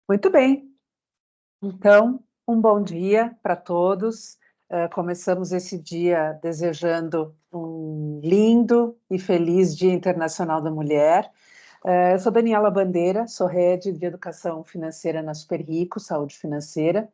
Muito bem. Então, um bom dia para todos. Começamos esse dia desejando um lindo e feliz Dia Internacional da Mulher. Eu sou Daniela Bandeira, sou Head de Educação Financeira na Super Rico, Saúde Financeira,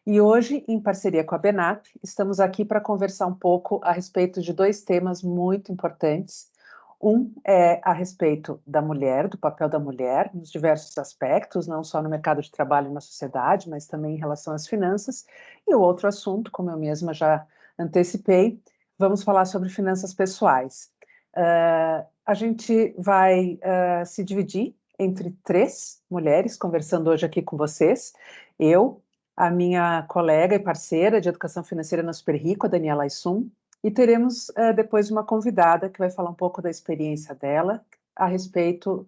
e hoje, em parceria com a Benap, estamos aqui para conversar um pouco a respeito de dois temas muito importantes. Um é a respeito da mulher, do papel da mulher, nos diversos aspectos, não só no mercado de trabalho e na sociedade, mas também em relação às finanças. E o outro assunto, como eu mesma já antecipei, vamos falar sobre finanças pessoais. A gente vai se dividir entre três mulheres conversando hoje aqui com vocês. Eu, a minha colega e parceira de educação financeira na Super Rico, a Daniela Aissum, e teremos depois uma convidada que vai falar um pouco da experiência dela a respeito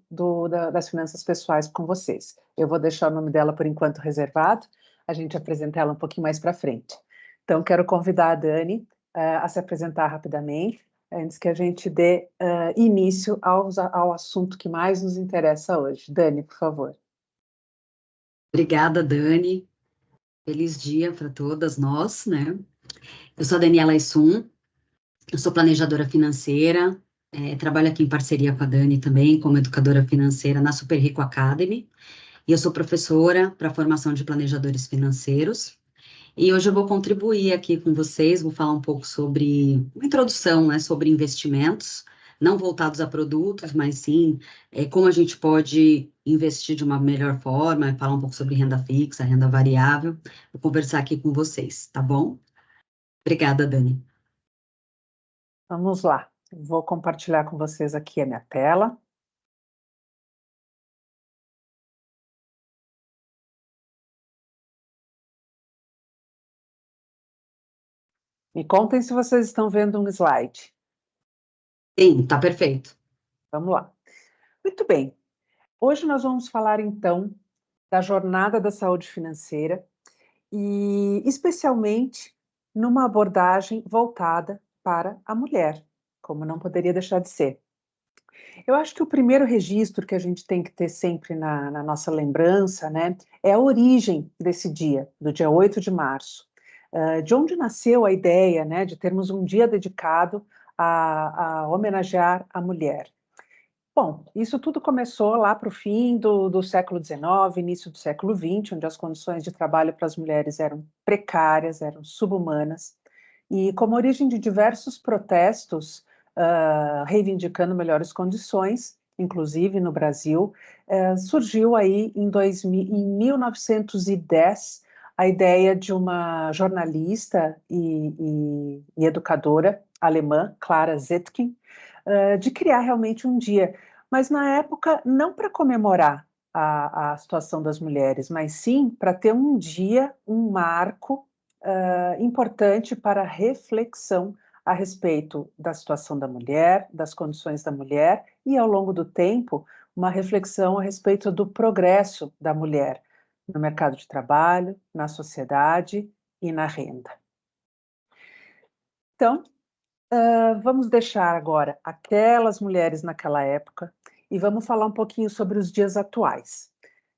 das finanças pessoais com vocês. Eu vou deixar o nome dela por enquanto reservado, a gente apresenta ela um pouquinho mais para frente. Então, quero convidar a Dani a se apresentar rapidamente, antes que a gente dê início ao assunto que mais nos interessa hoje. Dani, por favor. Obrigada, Dani. Feliz dia para todas nós, né? Eu sou a Daniela Aissum, eu sou planejadora financeira, trabalho aqui em parceria com a Dani também, como educadora financeira na Super Rico Academy, e eu sou professora para formação de planejadores financeiros. E hoje eu vou contribuir aqui com vocês, vou falar um pouco sobre uma introdução, né, sobre investimentos, não voltados a produtos, mas sim como a gente pode investir de uma melhor forma, falar um pouco sobre renda fixa, renda variável, vou conversar aqui com vocês, tá bom? Obrigada, Dani. Vamos lá. Vou compartilhar com vocês aqui a minha tela. Me contem se vocês estão vendo um slide. Sim, tá perfeito. Vamos lá. Muito bem. Hoje nós vamos falar, então, da jornada da saúde financeira e, especialmente, numa abordagem voltada para a mulher, como não poderia deixar de ser. Eu acho que o primeiro registro que a gente tem que ter sempre na nossa lembrança, né, é a origem desse dia, do dia 8 de março. De onde nasceu a ideia, né, de termos um dia dedicado a homenagear a mulher? Bom, isso tudo começou lá para o fim do século XIX, início do século XX, onde as condições de trabalho para as mulheres eram precárias, eram subhumanas, e como origem de diversos protestos reivindicando melhores condições, inclusive no Brasil, surgiu aí em 1910 a ideia de uma jornalista e educadora alemã, Clara Zetkin, de criar realmente um dia, mas na época não para comemorar a situação das mulheres, mas sim para ter um dia, um marco importante para reflexão a respeito da situação da mulher, das condições da mulher e, ao longo do tempo, uma reflexão a respeito do progresso da mulher no mercado de trabalho, na sociedade e na renda. Então, vamos deixar agora aquelas mulheres naquela época e vamos falar um pouquinho sobre os dias atuais.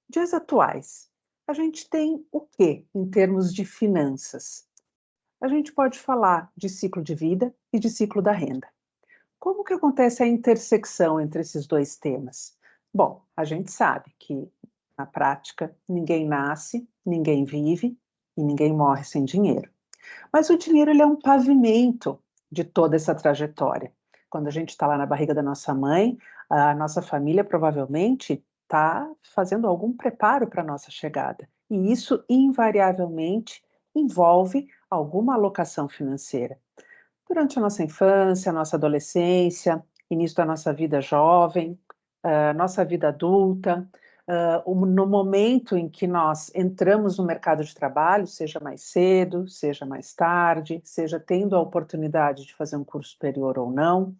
Dias atuais, a gente tem o quê em termos de finanças? A gente pode falar de ciclo de vida e de ciclo da renda. Como que acontece a intersecção entre esses dois temas? Bom, a gente sabe que, na prática, ninguém nasce, ninguém vive e ninguém morre sem dinheiro. Mas o dinheiro ele é um pavimento de toda essa trajetória. Quando a gente está lá na barriga da nossa mãe, a nossa família provavelmente está fazendo algum preparo para a nossa chegada. E isso, invariavelmente, envolve alguma alocação financeira. Durante a nossa infância, a nossa adolescência, início da nossa vida jovem, nossa vida adulta, no momento em que nós entramos no mercado de trabalho, seja mais cedo, seja mais tarde, seja tendo a oportunidade de fazer um curso superior ou não,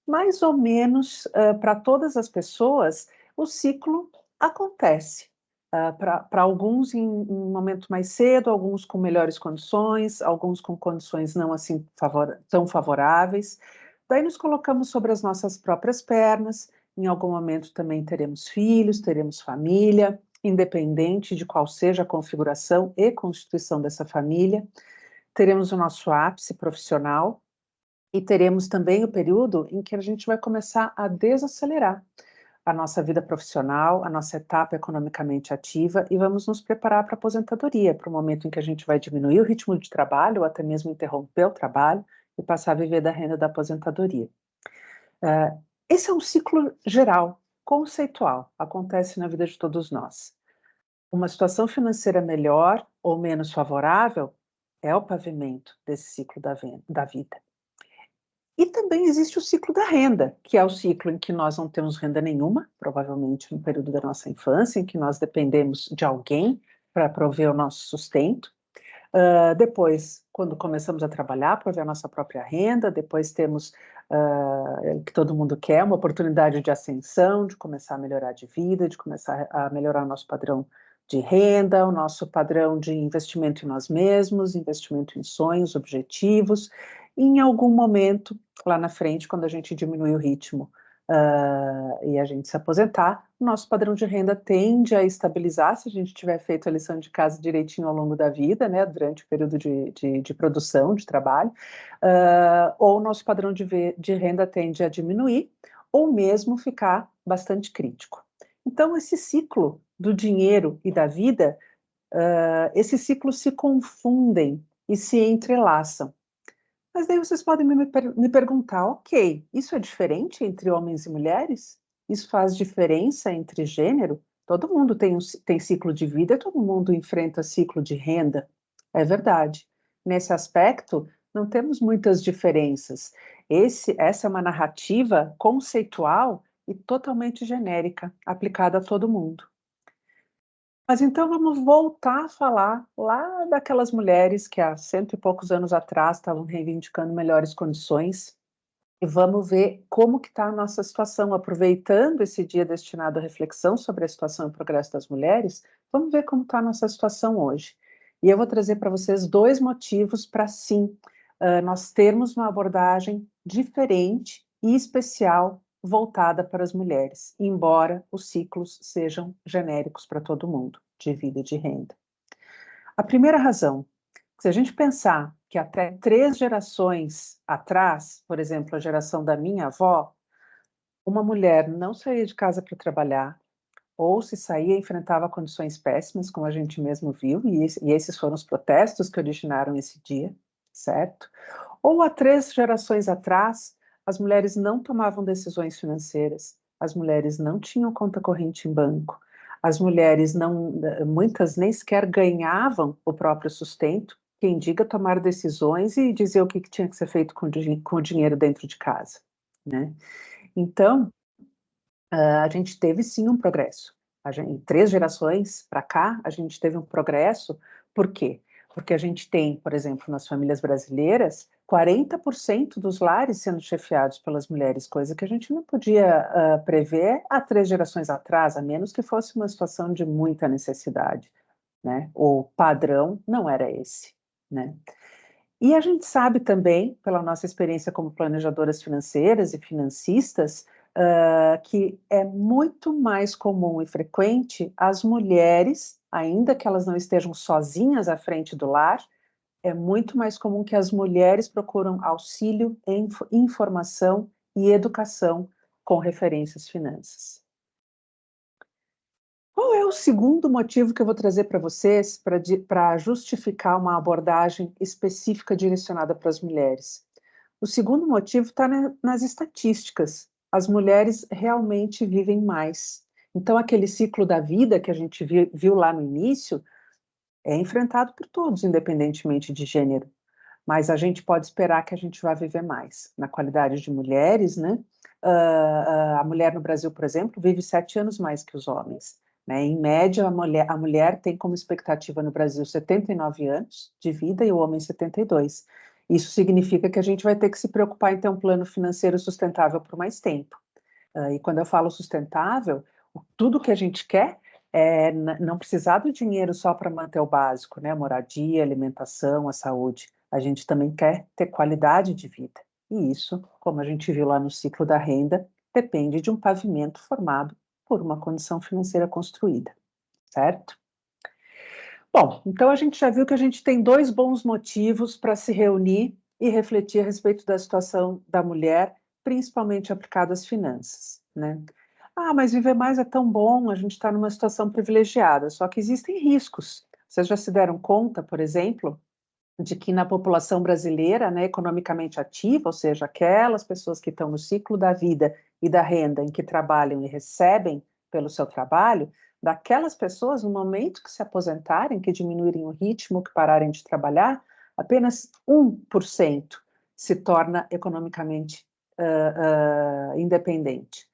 mais ou menos para todas as pessoas, o ciclo acontece. Para alguns em um momento mais cedo, alguns com melhores condições, alguns com condições não assim tão favoráveis. Daí nos colocamos sobre as nossas próprias pernas, em algum momento também teremos filhos, teremos família, independente de qual seja a configuração e constituição dessa família. Teremos o nosso ápice profissional e teremos também o período em que a gente vai começar a desacelerar a nossa vida profissional, a nossa etapa economicamente ativa e vamos nos preparar para a aposentadoria, para o momento em que a gente vai diminuir o ritmo de trabalho ou até mesmo interromper o trabalho e passar a viver da renda da aposentadoria. Esse é um ciclo geral, conceitual, acontece na vida de todos nós. Uma situação financeira melhor ou menos favorável é o pavimento desse ciclo da vida. E também existe o ciclo da renda, que é o ciclo em que nós não temos renda nenhuma, provavelmente no período da nossa infância, em que nós dependemos de alguém para prover o nosso sustento. Depois, quando começamos a trabalhar, prover a nossa própria renda, depois temos, que todo mundo quer, uma oportunidade de ascensão, de começar a melhorar de vida, de começar a melhorar o nosso padrão de renda, o nosso padrão de investimento em nós mesmos, investimento em sonhos, objetivos, e em algum momento, lá na frente, quando a gente diminui o ritmo e a gente se aposentar, o nosso padrão de renda tende a estabilizar se a gente tiver feito a lição de casa direitinho ao longo da vida, né, durante o período de produção, de trabalho, ou o nosso padrão de renda tende a diminuir, ou mesmo ficar bastante crítico. Então, esse ciclo do dinheiro e da vida, esses ciclos se confundem e se entrelaçam. Mas daí vocês podem me perguntar, ok, isso é diferente entre homens e mulheres? Isso faz diferença entre gênero? Todo mundo tem ciclo de vida, todo mundo enfrenta ciclo de renda. É verdade. Nesse aspecto, não temos muitas diferenças. Essa é uma narrativa conceitual e totalmente genérica, aplicada a todo mundo. Mas então vamos voltar a falar lá daquelas mulheres que há 100 e poucos anos atrás estavam reivindicando melhores condições e vamos ver como que está a nossa situação, aproveitando esse dia destinado à reflexão sobre a situação e o progresso das mulheres, vamos ver como está a nossa situação hoje. E eu vou trazer para vocês 2 motivos para sim, nós termos uma abordagem diferente e especial voltada para as mulheres, embora os ciclos sejam genéricos para todo mundo, de vida e de renda. A primeira razão, se a gente pensar que até 3 gerações atrás, por exemplo, a geração da minha avó, uma mulher não saía de casa para trabalhar, ou se saía, enfrentava condições péssimas, como a gente mesmo viu, e esses foram os protestos que originaram esse dia, certo? Ou há 3 gerações atrás, as mulheres não tomavam decisões financeiras, as mulheres não tinham conta corrente em banco, as mulheres muitas nem sequer ganhavam o próprio sustento, quem diga tomar decisões e dizer o que tinha que ser feito com o dinheiro dentro de casa, né? Então, a gente teve sim um progresso. Em 3 gerações para cá, a gente teve um progresso. Por quê? Porque a gente tem, por exemplo, nas famílias brasileiras, 40% dos lares sendo chefiados pelas mulheres, coisa que a gente não podia prever há 3 gerações atrás, a menos que fosse uma situação de muita necessidade, né? O padrão não era esse, né? E a gente sabe também, pela nossa experiência como planejadoras financeiras e financistas, que é muito mais comum e frequente as mulheres, ainda que elas não estejam sozinhas à frente do lar, é muito mais comum que as mulheres procuram auxílio, informação e educação com referência às finanças. Qual é o segundo motivo que eu vou trazer para vocês para justificar uma abordagem específica direcionada para as mulheres? O segundo motivo está nas estatísticas. As mulheres realmente vivem mais. Então, aquele ciclo da vida que a gente viu lá no início é enfrentado por todos, independentemente de gênero. Mas a gente pode esperar que a gente vai viver mais. Na qualidade de mulheres, né? A mulher no Brasil, por exemplo, vive 7 anos mais que os homens. Né? Em média, a mulher tem como expectativa no Brasil 79 anos de vida e o homem 72. Isso significa que a gente vai ter que se preocupar em ter um plano financeiro sustentável por mais tempo. E quando eu falo sustentável, tudo que a gente quer é não precisar do dinheiro só para manter o básico, né? A moradia, a alimentação, a saúde. A gente também quer ter qualidade de vida. E isso, como a gente viu lá no ciclo da renda, depende de um pavimento formado por uma condição financeira construída. certo? Bom, então a gente já viu que a gente tem 2 bons motivos para se reunir e refletir a respeito da situação da mulher, principalmente aplicada às finanças, né? Ah, mas viver mais é tão bom, a gente está numa situação privilegiada, só que existem riscos. Vocês já se deram conta, por exemplo, de que na população brasileira, né, economicamente ativa, ou seja, aquelas pessoas que estão no ciclo da vida e da renda em que trabalham e recebem pelo seu trabalho, daquelas pessoas, no momento que se aposentarem, que diminuírem o ritmo, que pararem de trabalhar, apenas 1% se torna economicamente independente.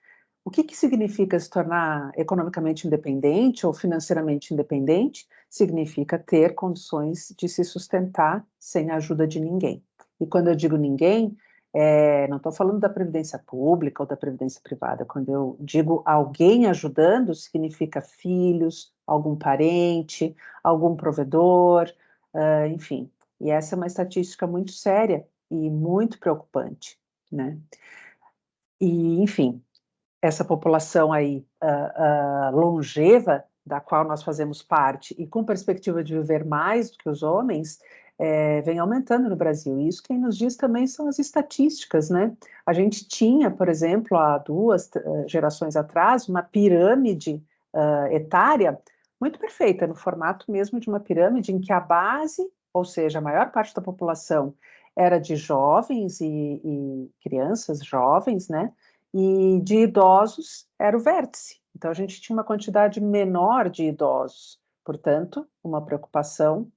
O que significa se tornar economicamente independente ou financeiramente independente? Significa ter condições de se sustentar sem a ajuda de ninguém. E quando eu digo ninguém, não estou falando da previdência pública ou da previdência privada. Quando eu digo alguém ajudando, significa filhos, algum parente, algum provedor, enfim. E essa é uma estatística muito séria e muito preocupante, né? E, enfim, essa população aí longeva, da qual nós fazemos parte, e com perspectiva de viver mais do que os homens, vem aumentando no Brasil. E isso quem nos diz também são as estatísticas, né? A gente tinha, por exemplo, há 2 gerações atrás, uma pirâmide etária muito perfeita, no formato mesmo de uma pirâmide, em que a base, ou seja, a maior parte da população, era de jovens e crianças jovens, né? E de idosos era o vértice. Então, a gente tinha uma quantidade menor de idosos, portanto, uma preocupação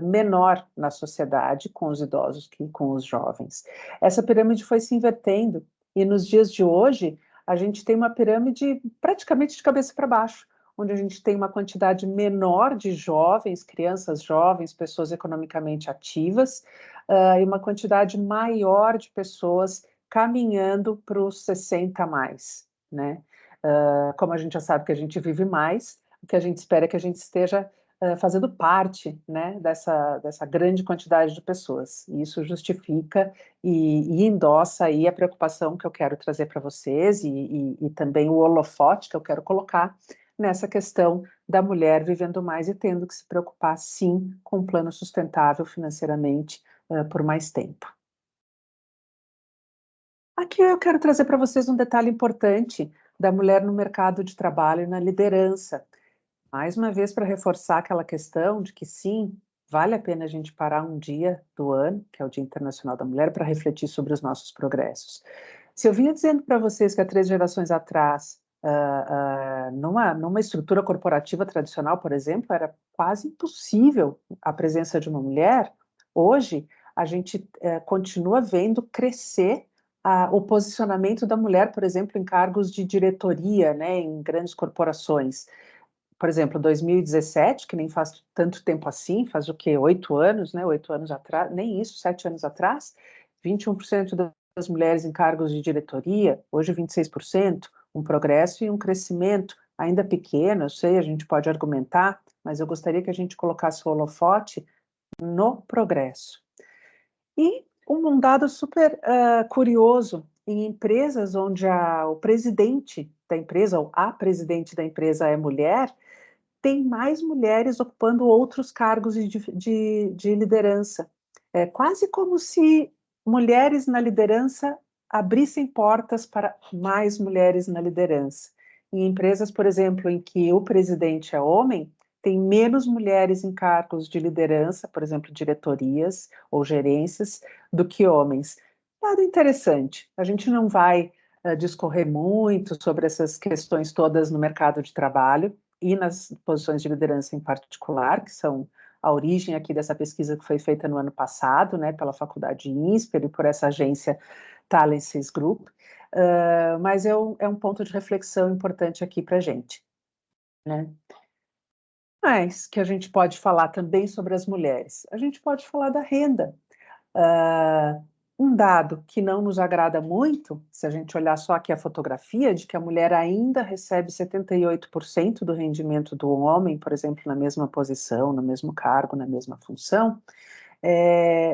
menor na sociedade com os idosos que com os jovens. Essa pirâmide foi se invertendo, e nos dias de hoje, a gente tem uma pirâmide praticamente de cabeça para baixo, onde a gente tem uma quantidade menor de jovens, crianças jovens, pessoas economicamente ativas, e uma quantidade maior de pessoas caminhando para os 60 a mais, né? Como a gente já sabe que a gente vive mais, o que a gente espera é que a gente esteja fazendo parte, né, dessa grande quantidade de pessoas. E isso justifica e endossa aí a preocupação que eu quero trazer para vocês e também o holofote que eu quero colocar nessa questão da mulher vivendo mais e tendo que se preocupar, sim, com um plano sustentável financeiramente por mais tempo. Aqui eu quero trazer para vocês um detalhe importante da mulher no mercado de trabalho e na liderança. Mais uma vez, para reforçar aquela questão de que sim, vale a pena a gente parar um dia do ano, que é o Dia Internacional da Mulher, para refletir sobre os nossos progressos. Se eu vinha dizendo para vocês que há 3 gerações atrás, numa estrutura corporativa tradicional, por exemplo, era quase impossível a presença de uma mulher, hoje a gente continua vendo crescer o posicionamento da mulher, por exemplo, em cargos de diretoria, né, em grandes corporações. Por exemplo, 2017, que nem faz tanto tempo assim, faz o quê? 8 anos, né? 8 anos atrás, nem isso, 7 anos atrás, 21% das mulheres em cargos de diretoria, hoje 26%, um progresso e um crescimento ainda pequeno, eu sei, a gente pode argumentar, mas eu gostaria que a gente colocasse o holofote no progresso. E um dado super curioso, em empresas onde o presidente da empresa, ou a presidente da empresa é mulher, tem mais mulheres ocupando outros cargos de liderança. É quase como se mulheres na liderança abrissem portas para mais mulheres na liderança. Em empresas, por exemplo, em que o presidente é homem, tem menos mulheres em cargos de liderança, por exemplo, diretorias ou gerências, do que homens. Dado interessante, a gente não vai discorrer muito sobre essas questões todas no mercado de trabalho, e nas posições de liderança em particular, que são a origem aqui dessa pesquisa que foi feita no ano passado, né, pela Faculdade INSPER e por essa agência Talences Group, mas é um ponto de reflexão importante aqui para a gente, né? Mas que a gente pode falar também sobre as mulheres, a gente pode falar da renda. Um dado que não nos agrada muito, se a gente olhar só aqui a fotografia, de que a mulher ainda recebe 78% do rendimento do homem, por exemplo, na mesma posição, no mesmo cargo, na mesma função,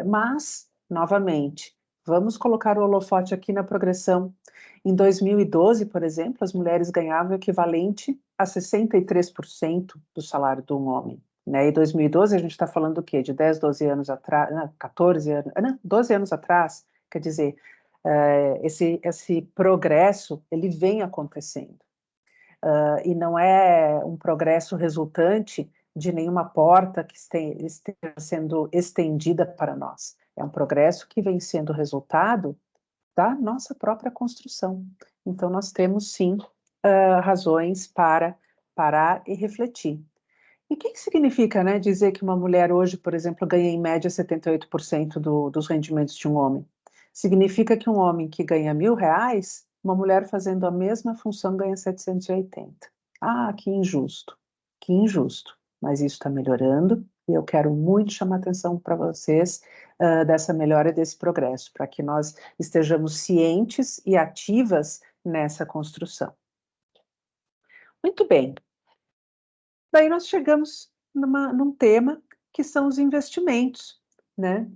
mas, novamente, vamos colocar o holofote aqui na progressão. Em 2012, por exemplo, as mulheres ganhavam o equivalente a 63% do salário de um homem. Né? Em 2012, a gente está falando do quê? De 10, 12 anos atrás, 14 anos, 12 anos atrás, quer dizer, esse progresso, ele vem acontecendo. E não é um progresso resultante de nenhuma porta que esteja sendo estendida para nós. É um progresso que vem sendo resultado da nossa própria construção. Então, nós temos, sim, razões para parar e refletir. E o que significa, né, dizer que uma mulher hoje, por exemplo, ganha em média 78% dos rendimentos de um homem? Significa que um homem que ganha R$ 1.000, uma mulher fazendo a mesma função ganha 780. Ah, que injusto, que injusto. Mas isso está melhorando e eu quero muito chamar atenção para vocês dessa melhora e desse progresso, para que nós estejamos cientes e ativas nessa construção. Muito bem. Daí nós chegamos num tema que são os investimentos, né?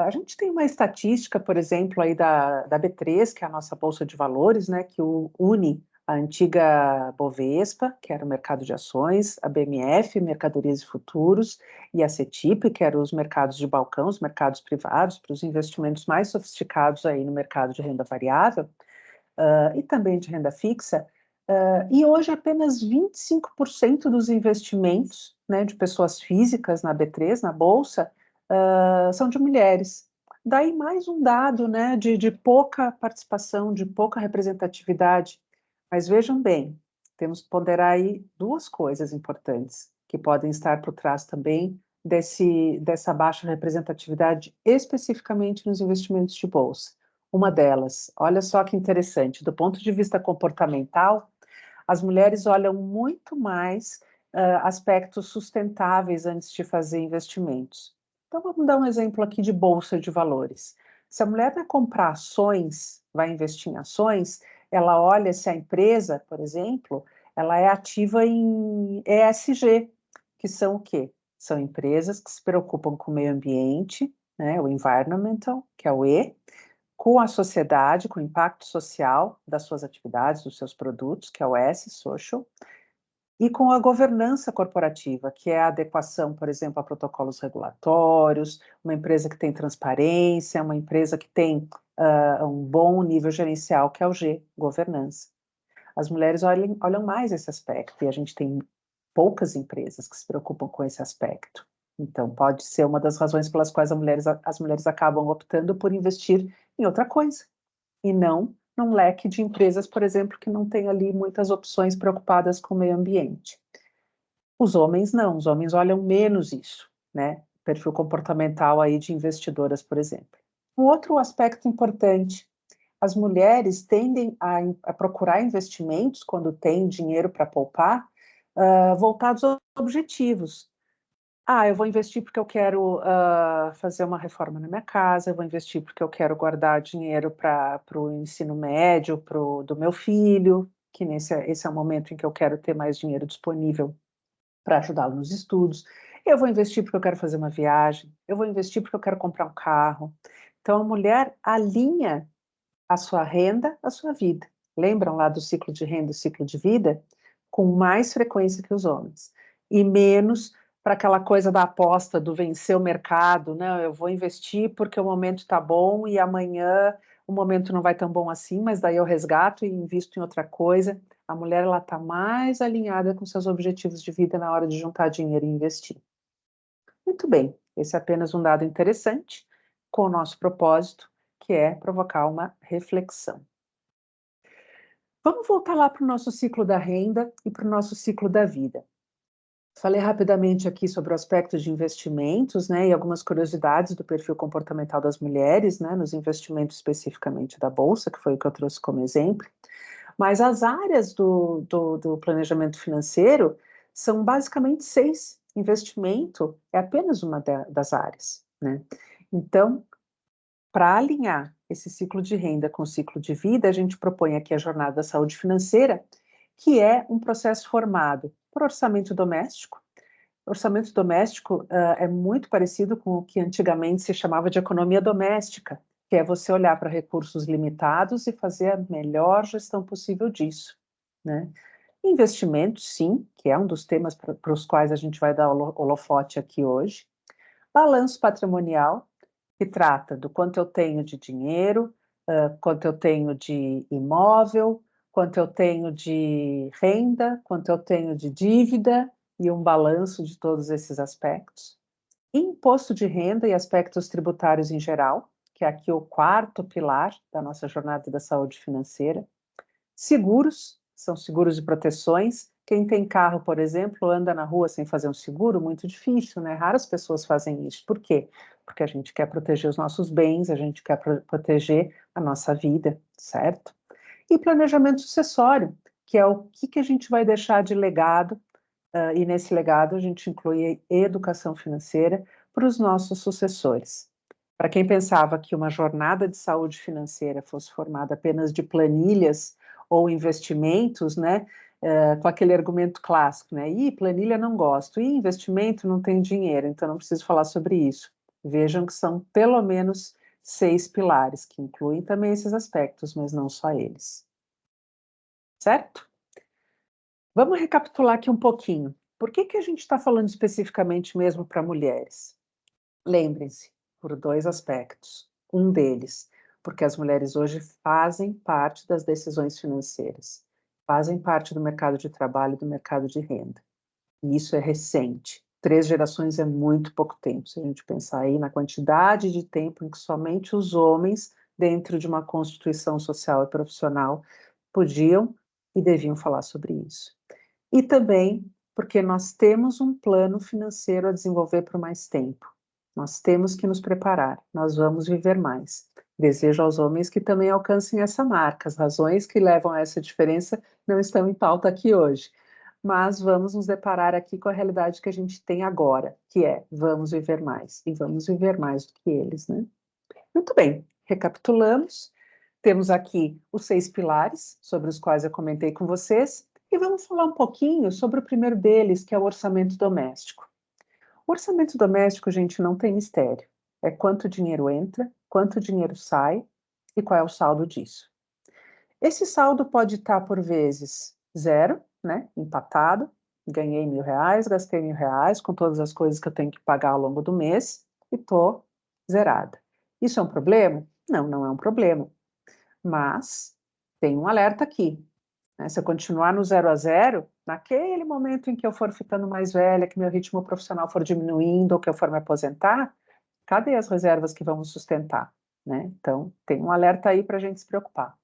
A gente tem uma estatística, por exemplo, aí da B3, que é a nossa Bolsa de Valores, né, que une a antiga Bovespa, que era o mercado de ações, a BMF, mercadorias e futuros, e a CETIP, que eram os mercados de balcão, os mercados privados, para os investimentos mais sofisticados aí no mercado de renda variável, e também de renda fixa. E hoje apenas 25% dos investimentos, né, de pessoas físicas na B3, na Bolsa, são de mulheres. Daí mais um dado, né, de pouca participação, de pouca representatividade. Mas vejam bem, temos que ponderar aí duas coisas importantes, que podem estar por trás também dessa baixa representatividade, especificamente nos investimentos de Bolsa. Uma delas, olha só que interessante, do ponto de vista comportamental, as mulheres olham muito mais aspectos sustentáveis antes de fazer investimentos. Então, vamos dar um exemplo aqui de bolsa de valores. Se a mulher vai comprar ações, vai investir em ações, ela olha se a empresa, por exemplo, ela é ativa em ESG, que são o quê? São empresas que se preocupam com o meio ambiente, né, o environmental, que é o E, com a sociedade, com o impacto social das suas atividades, dos seus produtos, que é o S, social, e com a governança corporativa, que é a adequação, por exemplo, a protocolos regulatórios, uma empresa que tem transparência, uma empresa que tem um bom nível gerencial, que é o G, governança. As mulheres olham mais esse aspecto, e a gente tem poucas empresas que se preocupam com esse aspecto. Então, pode ser uma das razões pelas quais as mulheres acabam optando por investir em outra coisa, e não num leque de empresas, por exemplo, que não tem ali muitas opções preocupadas com o meio ambiente. Os homens não, os homens olham menos isso, né? Perfil comportamental aí de investidoras, por exemplo. Um outro aspecto importante, as mulheres tendem a procurar investimentos quando têm dinheiro para poupar, voltados aos objetivos. Eu vou investir porque eu quero fazer uma reforma na minha casa, eu vou investir porque eu quero guardar dinheiro para o ensino médio do meu filho, que esse é o momento em que eu quero ter mais dinheiro disponível para ajudá-lo nos estudos. Eu vou investir porque eu quero fazer uma viagem, eu vou investir porque eu quero comprar um carro. Então, a mulher alinha a sua renda à sua vida. Lembram lá do ciclo de renda e ciclo de vida? Com mais frequência que os homens. E menos para aquela coisa da aposta, do vencer o mercado. Não, eu vou investir porque o momento está bom e amanhã o momento não vai tão bom assim, mas daí eu resgato e invisto em outra coisa. A mulher está mais alinhada com seus objetivos de vida na hora de juntar dinheiro e investir. Muito bem, esse é apenas um dado interessante com o nosso propósito, que é provocar uma reflexão. Vamos voltar lá para o nosso ciclo da renda e para o nosso ciclo da vida. Falei rapidamente aqui sobre o aspecto de investimentos, né, e algumas curiosidades do perfil comportamental das mulheres, né, nos investimentos especificamente da Bolsa, que foi o que eu trouxe como exemplo. Mas as áreas do planejamento financeiro são basicamente 6. Investimento é apenas uma das áreas, né? Então, para alinhar esse ciclo de renda com o ciclo de vida, a gente propõe aqui a Jornada da Saúde Financeira, que é um processo formado por orçamento doméstico. Orçamento doméstico é muito parecido com o que antigamente se chamava de economia doméstica, que é você olhar para recursos limitados e fazer a melhor gestão possível disso, né? Investimentos, sim, que é um dos temas para os quais a gente vai dar holofote aqui hoje. Balanço patrimonial, que trata do quanto eu tenho de dinheiro, quanto eu tenho de imóvel, quanto eu tenho de renda, quanto eu tenho de dívida, e um balanço de todos esses aspectos. Imposto de renda e aspectos tributários em geral, que é aqui o quarto pilar da nossa jornada da saúde financeira. Seguros, são seguros e proteções. Quem tem carro, por exemplo, anda na rua sem fazer um seguro, muito difícil, né? Raras pessoas fazem isso. Por quê? Porque a gente quer proteger os nossos bens, a gente quer proteger a nossa vida, certo? E planejamento sucessório, que é o que a gente vai deixar de legado, e nesse legado a gente inclui educação financeira para os nossos sucessores. Para quem pensava que uma jornada de saúde financeira fosse formada apenas de planilhas ou investimentos, né, com aquele argumento clássico, né, planilha não gosto, investimento não tem dinheiro, então não preciso falar sobre isso. Vejam que são pelo menos 6 pilares, que incluem também esses aspectos, mas não só eles. Certo? Vamos recapitular aqui um pouquinho. Por que a gente está falando especificamente mesmo para mulheres? Lembrem-se, por 2 aspectos. Um deles, porque as mulheres hoje fazem parte das decisões financeiras, fazem parte do mercado de trabalho e do mercado de renda. E isso é recente. 3 gerações é muito pouco tempo, se a gente pensar aí na quantidade de tempo em que somente os homens, dentro de uma constituição social e profissional, podiam e deviam falar sobre isso. E também porque nós temos um plano financeiro a desenvolver por mais tempo. Nós temos que nos preparar, nós vamos viver mais. Desejo aos homens que também alcancem essa marca. As razões que levam a essa diferença não estão em pauta aqui hoje. Mas vamos nos deparar aqui com a realidade que a gente tem agora, que é vamos viver mais. E vamos viver mais do que eles, né? Muito bem, recapitulamos. Temos aqui os 6 pilares sobre os quais eu comentei com vocês. E vamos falar um pouquinho sobre o primeiro deles, que é o orçamento doméstico. O orçamento doméstico, gente, não tem mistério. É quanto dinheiro entra, quanto dinheiro sai e qual é o saldo disso. Esse saldo pode estar, por vezes, 0, né? Empatado. Ganhei R$ 1.000, gastei R$ 1.000 com todas as coisas que eu tenho que pagar ao longo do mês e estou zerada. Isso é um problema? Não, não é um problema. Mas tem um alerta aqui. Né? Se eu continuar no 0 a 0, naquele momento em que eu for ficando mais velha, que meu ritmo profissional for diminuindo, ou que eu for me aposentar, cadê as reservas que vão me sustentar? Né? Então, tem um alerta aí para a gente se preocupar.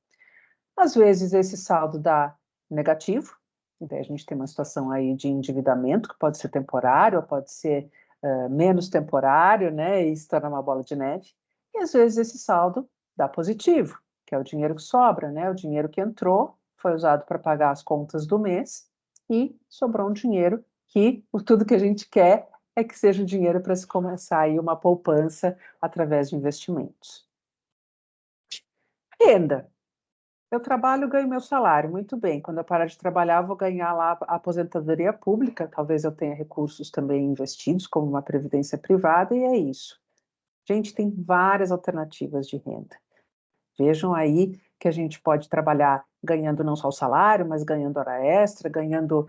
Às vezes, esse saldo dá negativo, e daí a gente tem uma situação aí de endividamento, que pode ser temporário, ou pode ser menos temporário, né? E se torna uma bola de neve. E às vezes esse saldo dá positivo, que é o dinheiro que sobra, né? O dinheiro que entrou foi usado para pagar as contas do mês e sobrou um dinheiro que tudo que a gente quer é que seja o dinheiro para se começar aí uma poupança através de investimentos. Renda. Eu trabalho, ganho meu salário, muito bem. Quando eu parar de trabalhar, eu vou ganhar lá a aposentadoria pública, talvez eu tenha recursos também investidos, como uma previdência privada, e é isso. Gente, tem várias alternativas de renda. Vejam aí que a gente pode trabalhar ganhando não só o salário, mas ganhando hora extra, ganhando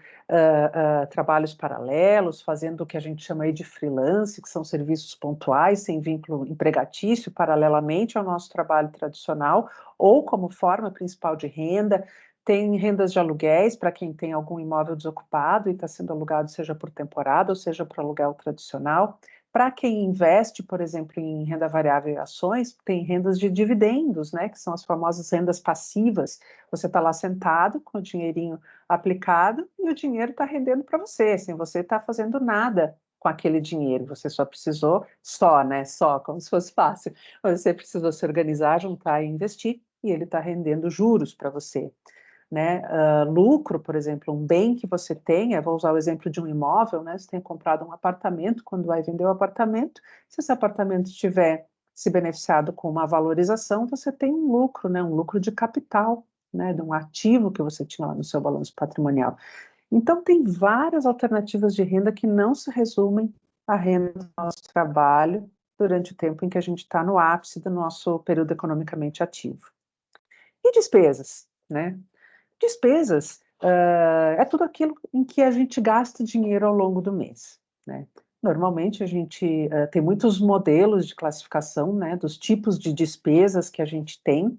trabalhos paralelos, fazendo o que a gente chama aí de freelance, que são serviços pontuais, sem vínculo empregatício, paralelamente ao nosso trabalho tradicional, ou como forma principal de renda. Tem rendas de aluguéis para quem tem algum imóvel desocupado e está sendo alugado, seja por temporada ou seja por aluguel tradicional. Para quem investe, por exemplo, em renda variável e ações, tem rendas de dividendos, né, que são as famosas rendas passivas. Você está lá sentado com o dinheirinho aplicado e o dinheiro está rendendo para você, sem você estar fazendo nada com aquele dinheiro. Você só precisou, né, como se fosse fácil. Você precisou se organizar, juntar e investir, e ele está rendendo juros para você. Né? Lucro, por exemplo, um bem que você tenha, vou usar o exemplo de um imóvel, né? Você tem comprado um apartamento, quando vai vender o apartamento, se esse apartamento estiver se beneficiado com uma valorização, você tem um lucro, né? Um lucro de capital, né? De um ativo que você tinha lá no seu balanço patrimonial. Então, tem várias alternativas de renda que não se resumem à renda do nosso trabalho durante o tempo em que a gente está no ápice do nosso período economicamente ativo. E despesas, né? Despesas, é tudo aquilo em que a gente gasta dinheiro ao longo do mês, né? Normalmente a gente tem muitos modelos de classificação, né, dos tipos de despesas que a gente tem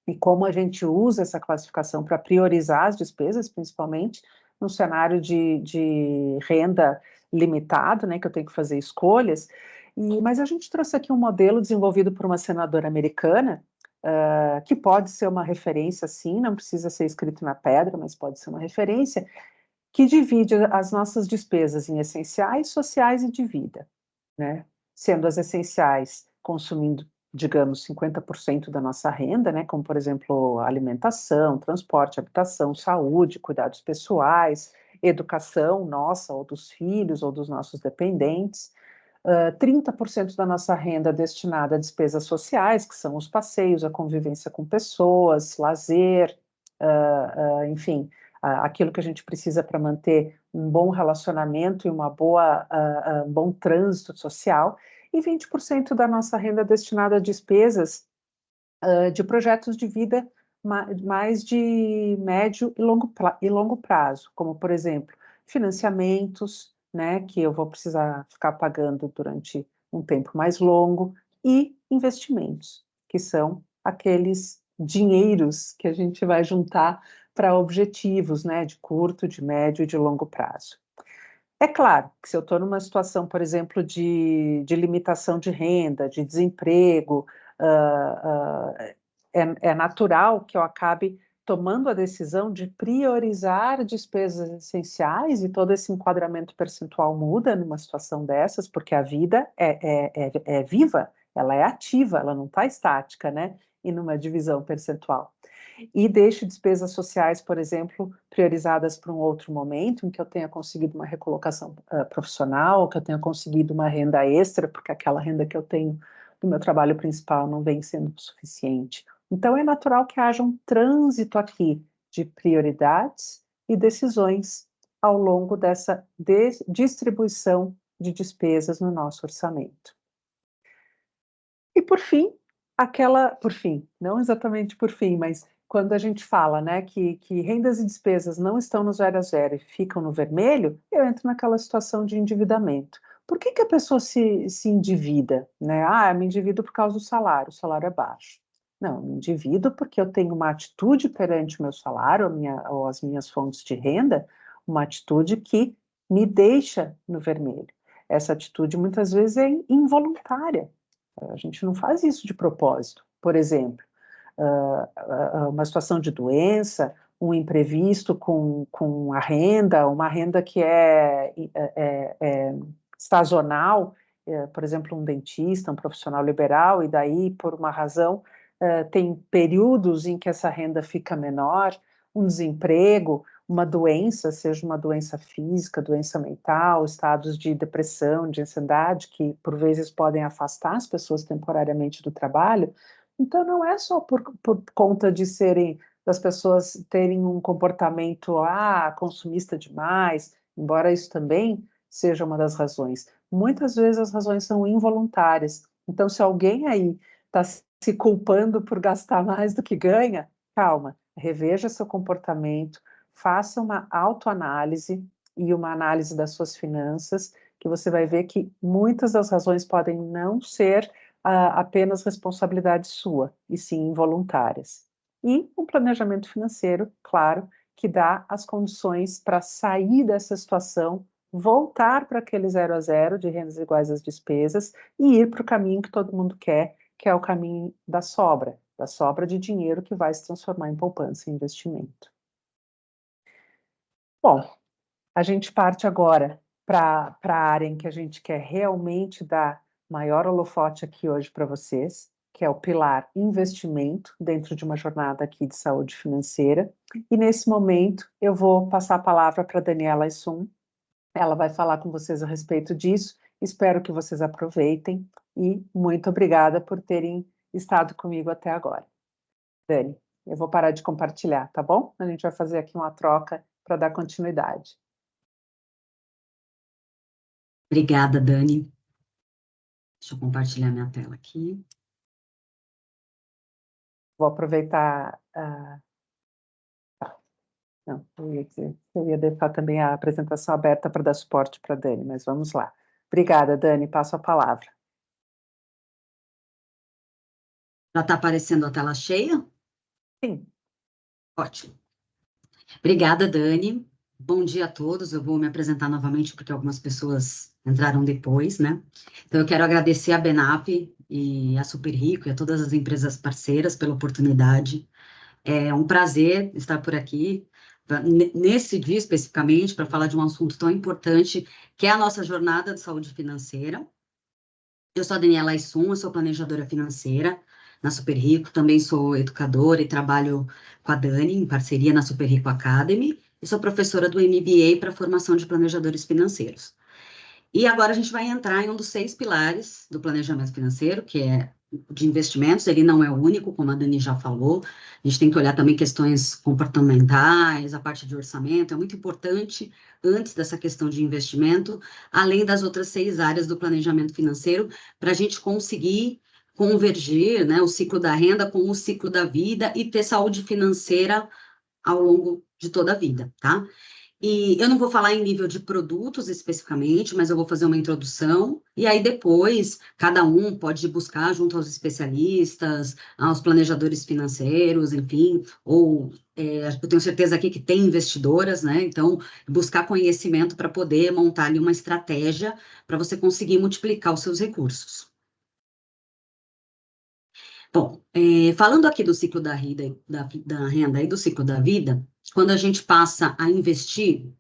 e como a gente usa essa classificação para priorizar as despesas, principalmente no cenário de renda limitado, né, que eu tenho que fazer escolhas. Mas a gente trouxe aqui um modelo desenvolvido por uma senadora americana, que pode ser uma referência, sim, não precisa ser escrito na pedra, mas pode ser uma referência, que divide as nossas despesas em essenciais, sociais e de vida, né? Sendo as essenciais consumindo, digamos, 50% da nossa renda, né? Como, por exemplo, alimentação, transporte, habitação, saúde, cuidados pessoais, educação nossa, ou dos filhos, ou dos nossos dependentes. 30% da nossa renda destinada a despesas sociais, que são os passeios, a convivência com pessoas, lazer, enfim, aquilo que a gente precisa para manter um bom relacionamento e um bom trânsito social, e 20% da nossa renda destinada a despesas de projetos de vida mais de médio e longo prazo, como, por exemplo, financiamentos, né, que eu vou precisar ficar pagando durante um tempo mais longo, e investimentos, que são aqueles dinheiros que a gente vai juntar para objetivos, né, de curto, de médio e de longo prazo. É claro que se eu estou numa situação, por exemplo, de limitação de renda, de desemprego, é natural que eu acabe tomando a decisão de priorizar despesas essenciais, e todo esse enquadramento percentual muda numa situação dessas, porque a vida é viva, ela é ativa, ela não está estática, né? E numa divisão percentual. E deixe despesas sociais, por exemplo, priorizadas para um outro momento, em que eu tenha conseguido uma recolocação profissional, que eu tenha conseguido uma renda extra, porque aquela renda que eu tenho do meu trabalho principal não vem sendo suficiente. Então, é natural que haja um trânsito aqui de prioridades e decisões ao longo dessa distribuição de despesas no nosso orçamento. E por fim, não exatamente por fim, mas quando a gente fala, né, que rendas e despesas não estão no zero a zero e ficam no vermelho, eu entro naquela situação de endividamento. Por que a pessoa se endivida, né? Ah, eu me endivido por causa do salário, o salário é baixo. Não, eu me endivido porque eu tenho uma atitude perante o meu salário, ou as minhas fontes de renda, uma atitude que me deixa no vermelho. Essa atitude muitas vezes é involuntária. A gente não faz isso de propósito. Por exemplo, uma situação de doença, um imprevisto com a renda, uma renda que é sazonal, por exemplo, um dentista, um profissional liberal, e daí, por uma razão, tem períodos em que essa renda fica menor, um desemprego, uma doença, seja uma doença física, doença mental, estados de depressão, de ansiedade, que por vezes podem afastar as pessoas temporariamente do trabalho. Então, não é só por conta de das pessoas terem um comportamento consumista demais, embora isso também seja uma das razões. Muitas vezes as razões são involuntárias. Então, se alguém aí está se culpando por gastar mais do que ganha, calma, reveja seu comportamento, faça uma autoanálise e uma análise das suas finanças, que você vai ver que muitas das razões podem não ser apenas responsabilidade sua, e sim involuntárias. E um planejamento financeiro, claro, que dá as condições para sair dessa situação, voltar para aquele zero a zero de rendas iguais às despesas e ir para o caminho que todo mundo quer, que é o caminho da sobra de dinheiro que vai se transformar em poupança e investimento. Bom, a gente parte agora para a área em que a gente quer realmente dar maior holofote aqui hoje para vocês, que é o pilar investimento dentro de uma jornada aqui de saúde financeira. E nesse momento eu vou passar a palavra para a Daniela Assum. Ela vai falar com vocês a respeito disso. Espero que vocês aproveitem e muito obrigada por terem estado comigo até agora. Dani, eu vou parar de compartilhar, tá bom? A gente vai fazer aqui uma troca para dar continuidade. Obrigada, Dani. Deixa eu compartilhar minha tela aqui. Vou aproveitar. Não, eu ia dizer, eu ia deixar também a apresentação aberta para dar suporte para a Dani, mas vamos lá. Obrigada, Dani, passo a palavra. Já está aparecendo a tela cheia? Sim. Ótimo. Obrigada, Dani. Bom dia a todos. Eu vou me apresentar novamente porque algumas pessoas entraram depois, né? Então, eu quero agradecer a Benap e a Super Rico e a todas as empresas parceiras pela oportunidade. É um prazer estar por aqui, nesse dia especificamente, para falar de um assunto tão importante, que é a nossa jornada de saúde financeira. Eu sou a Daniela Aissum, eu sou planejadora financeira na Super Rico, também sou educadora e trabalho com a Dani, em parceria na Super Rico Academy, e sou professora do MBA para formação de planejadores financeiros. E agora a gente vai entrar em um dos 6 pilares do planejamento financeiro, que é de investimentos. Ele não é o único, como a Dani já falou. A gente tem que olhar também questões comportamentais, a parte de orçamento. É muito importante, antes dessa questão de investimento, além das outras 6 áreas do planejamento financeiro, para a gente conseguir convergir, né, o ciclo da renda com o ciclo da vida e ter saúde financeira ao longo de toda a vida, tá? E eu não vou falar em nível de produtos especificamente, mas eu vou fazer uma introdução, e aí depois cada um pode buscar junto aos especialistas, aos planejadores financeiros, enfim, ou eu tenho certeza aqui que tem investidoras, né? Então, buscar conhecimento para poder montar ali uma estratégia para você conseguir multiplicar os seus recursos. Bom, falando aqui do ciclo da renda e do ciclo da vida, quando a gente passa a investir,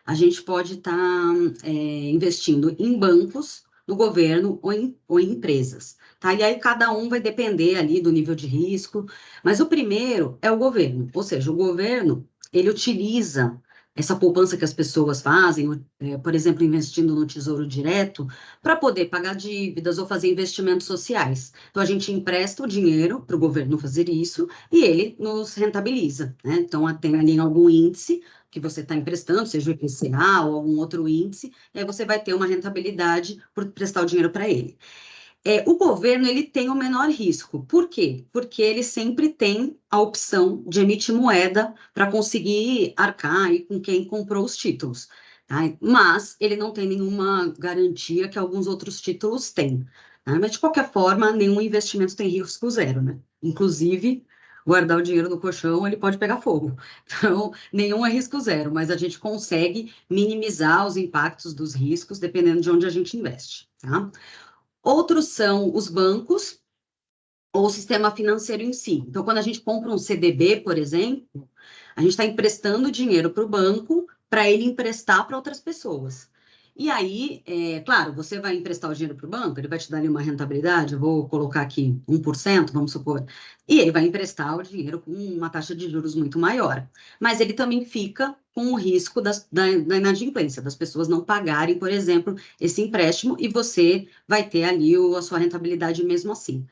a gente pode estar investindo em bancos, no governo ou em empresas, tá? E aí cada um vai depender ali do nível de risco, mas o primeiro é o governo, ou seja, o governo, ele utiliza essa poupança que as pessoas fazem, por exemplo, investindo no Tesouro Direto, para poder pagar dívidas ou fazer investimentos sociais. Então, a gente empresta o dinheiro para o governo fazer isso e ele nos rentabiliza, né? Então, tem ali algum índice que você está emprestando, seja o IPCA ou algum outro índice, e aí você vai ter uma rentabilidade por prestar o dinheiro para ele. O governo ele tem o menor risco. Por quê? Porque ele sempre tem a opção de emitir moeda para conseguir arcar aí com quem comprou os títulos. Tá? Mas ele não tem nenhuma garantia que alguns outros títulos têm. Tá? Mas, de qualquer forma, nenhum investimento tem risco zero, né? Inclusive, guardar o dinheiro no colchão, ele pode pegar fogo. Então, nenhum é risco zero, mas a gente consegue minimizar os impactos dos riscos dependendo de onde a gente investe. Tá? Outros são os bancos ou o sistema financeiro em si. Então, quando a gente compra um CDB, por exemplo, a gente está emprestando dinheiro para o banco para ele emprestar para outras pessoas. E aí, claro, você vai emprestar o dinheiro para o banco, ele vai te dar ali uma rentabilidade, eu vou colocar aqui 1%, vamos supor, e ele vai emprestar o dinheiro com uma taxa de juros muito maior. Mas ele também fica com o risco da inadimplência, das pessoas não pagarem, por exemplo, esse empréstimo, e você vai ter ali a sua rentabilidade mesmo assim.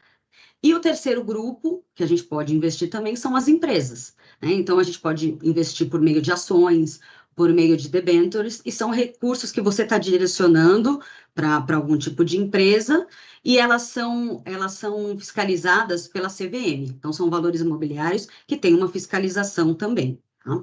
E o terceiro grupo que a gente pode investir também são as empresas, né? Então, a gente pode investir por meio de ações, por meio de debêntures, e são recursos que você está direcionando para algum tipo de empresa, e elas são fiscalizadas pela CVM. Então, são valores imobiliários que têm uma fiscalização também, tá?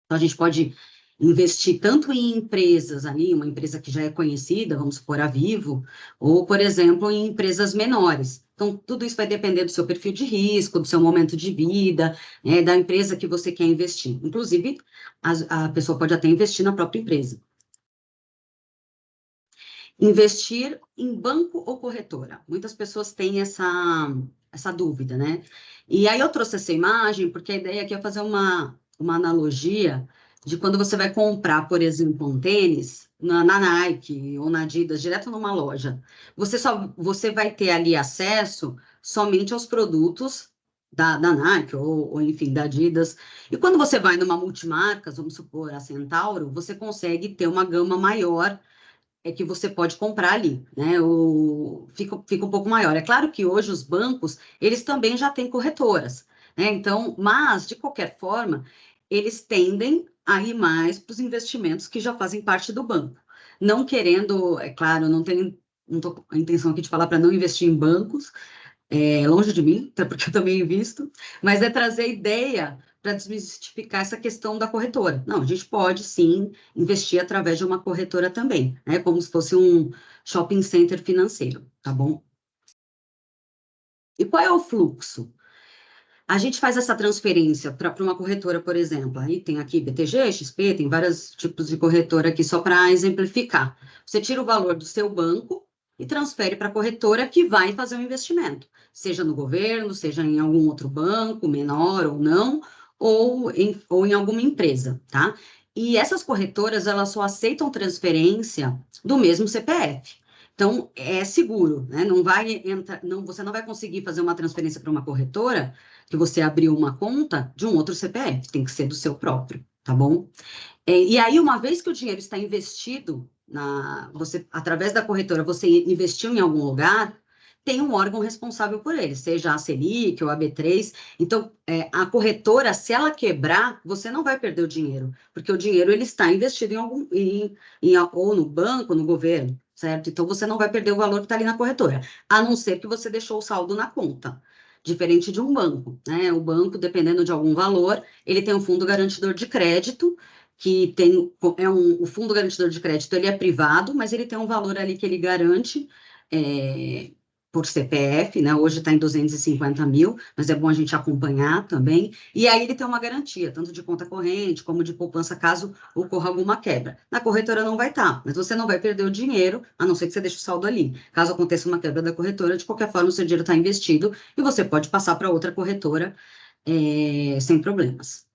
Então, a gente pode investir tanto em empresas ali, uma empresa que já é conhecida, vamos supor a Vivo, ou, por exemplo, em empresas menores. Então, tudo isso vai depender do seu perfil de risco, do seu momento de vida, da empresa que você quer investir. Inclusive, a pessoa pode até investir na própria empresa. Investir em banco ou corretora? Muitas pessoas têm essa dúvida, né? E aí eu trouxe essa imagem porque a ideia aqui é fazer uma analogia de quando você vai comprar, por exemplo, um tênis na Nike ou na Adidas, direto numa loja. Você vai ter ali acesso somente aos produtos da Nike ou, enfim, da Adidas. E quando você vai numa multimarcas, vamos supor, a Centauro, você consegue ter uma gama maior que você pode comprar ali, né? Fica um pouco maior. É claro que hoje os bancos, eles também já têm corretoras, né? Então, mas, de qualquer forma, eles tendem a ir mais para os investimentos que já fazem parte do banco. Não querendo, é claro, não tô com a intenção aqui de falar para não investir em bancos, longe de mim, até porque eu também invisto, mas é trazer ideia desmistificar essa questão da corretora. Não, a gente pode, sim, investir através de uma corretora também, né? Como se fosse um shopping center financeiro, tá bom? E qual é o fluxo? A gente faz essa transferência para uma corretora, por exemplo. Aí tem aqui BTG, XP, tem vários tipos de corretora aqui, só para exemplificar. Você tira o valor do seu banco e transfere para a corretora que vai fazer o investimento, seja no governo, seja em algum outro banco, menor ou não, ou em alguma empresa, tá? E essas corretoras, elas só aceitam transferência do mesmo CPF. Então, é seguro, né? Não vai entrar, não, você não vai conseguir fazer uma transferência para uma corretora que você abriu uma conta de um outro CPF, tem que ser do seu próprio, tá bom? E aí, uma vez que o dinheiro está investido, você, através da corretora, você investiu em algum lugar, tem um órgão responsável por ele, seja a Selic ou a B3. Então, a corretora, se ela quebrar, você não vai perder o dinheiro, porque o dinheiro ele está investido ou no banco, no governo, certo? Então, você não vai perder o valor que está ali na corretora, a não ser que você deixou o saldo na conta. Diferente de um banco, né? O banco, dependendo de algum valor, ele tem um fundo garantidor de crédito, que tem, o fundo garantidor de crédito, ele é privado, mas ele tem um valor ali que ele garante por CPF, né? Hoje está em 250 mil, mas é bom a gente acompanhar também. E aí ele tem uma garantia, tanto de conta corrente, como de poupança, caso ocorra alguma quebra. Na corretora não vai estar, mas você não vai perder o dinheiro, a não ser que você deixe o saldo ali. Caso aconteça uma quebra da corretora, de qualquer forma, o seu dinheiro está investido e você pode passar para outra corretora sem problemas.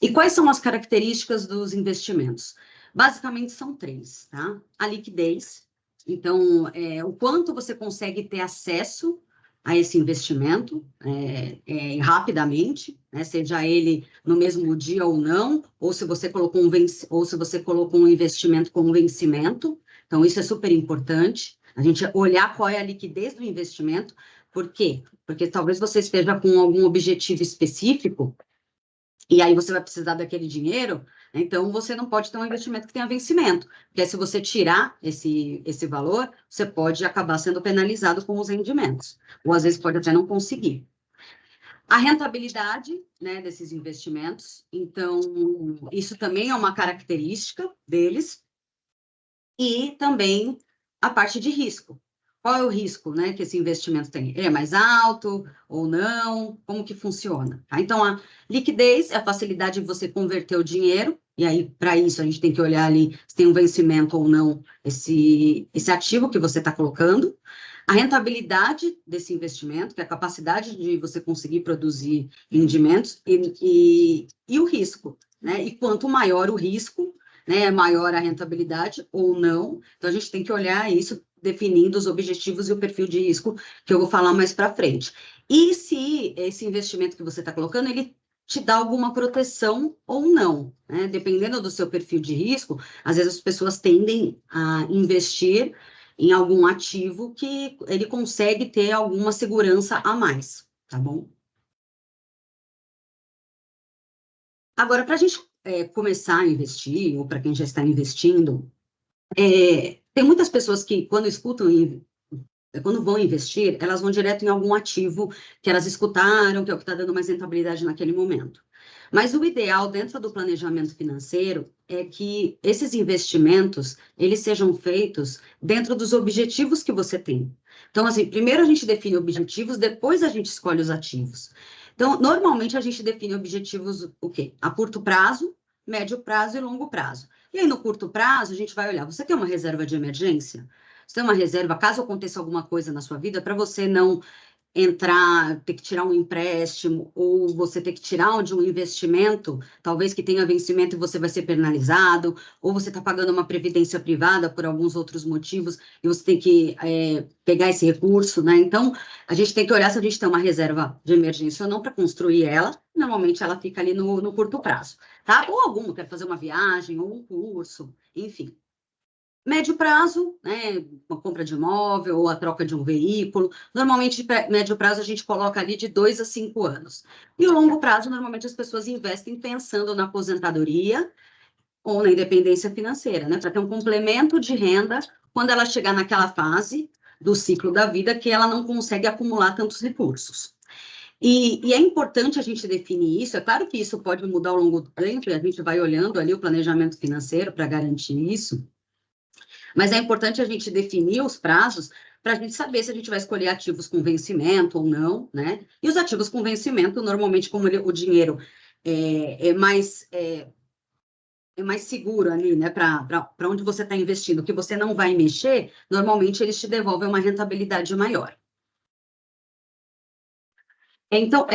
E quais são as características dos investimentos? Basicamente são 3, tá? A liquidez, então, o quanto você consegue ter acesso a esse investimento rapidamente, né? Seja ele no mesmo dia ou não, ou se você colocou um investimento com um vencimento. Então, isso é super importante, a gente olhar qual é a liquidez do investimento. Por quê? Porque talvez você esteja com algum objetivo específico, e aí você vai precisar daquele dinheiro, então você não pode ter um investimento que tenha vencimento, porque se você tirar esse valor, você pode acabar sendo penalizado com os rendimentos, ou às vezes pode até não conseguir. A rentabilidade, né, desses investimentos, então isso também é uma característica deles, e também a parte de risco. Qual é o risco, né, que esse investimento tem? Ele é mais alto ou não? Como que funciona? Tá? Então, a liquidez é a facilidade de você converter o dinheiro, e aí, para isso, a gente tem que olhar ali se tem um vencimento ou não esse ativo que você está colocando. A rentabilidade desse investimento, que é a capacidade de você conseguir produzir rendimentos, e o risco, né? E quanto maior o risco, né, maior a rentabilidade ou não. Então, a gente tem que olhar isso, definindo os objetivos e o perfil de risco, que eu vou falar mais para frente. E se esse investimento que você está colocando, ele te dá alguma proteção ou não, né? Dependendo do seu perfil de risco, às vezes as pessoas tendem a investir em algum ativo que ele consegue ter alguma segurança a mais, tá bom? Agora, para a gente começar a investir, ou para quem já está investindo, tem muitas pessoas que, quando vão investir, elas vão direto em algum ativo que elas escutaram, que é o que está dando mais rentabilidade naquele momento. Mas o ideal dentro do planejamento financeiro é que esses investimentos, eles sejam feitos dentro dos objetivos que você tem. Então, assim, primeiro a gente define objetivos, depois a gente escolhe os ativos. Então, normalmente a gente define objetivos, o quê? A curto prazo, médio prazo e longo prazo. E aí, no curto prazo, a gente vai olhar, você tem uma reserva de emergência? Você tem uma reserva, caso aconteça alguma coisa na sua vida, para você não ter que tirar um empréstimo, ou você ter que tirar de um investimento, talvez que tenha vencimento e você vai ser penalizado, ou você está pagando uma previdência privada por alguns outros motivos, e você tem que pegar esse recurso, né? Então, a gente tem que olhar se a gente tem uma reserva de emergência ou não para construir ela. Normalmente ela fica ali no curto prazo, tá? Ou algum, quer fazer uma viagem, ou um curso, enfim. Médio prazo, né, uma compra de imóvel ou a troca de um veículo. Normalmente, médio prazo, a gente coloca ali de 2 a 5 anos. E o longo prazo, normalmente, as pessoas investem pensando na aposentadoria ou na independência financeira, né, para ter um complemento de renda quando ela chegar naquela fase do ciclo da vida que ela não consegue acumular tantos recursos. E é importante a gente definir isso. É claro que isso pode mudar ao longo do tempo, e a gente vai olhando ali o planejamento financeiro para garantir isso, mas é importante a gente definir os prazos para a gente saber se a gente vai escolher ativos com vencimento ou não, né? E os ativos com vencimento, normalmente, como o dinheiro é mais seguro ali, né, para onde você está investindo, que você não vai mexer, normalmente eles te devolvem uma rentabilidade maior. Então,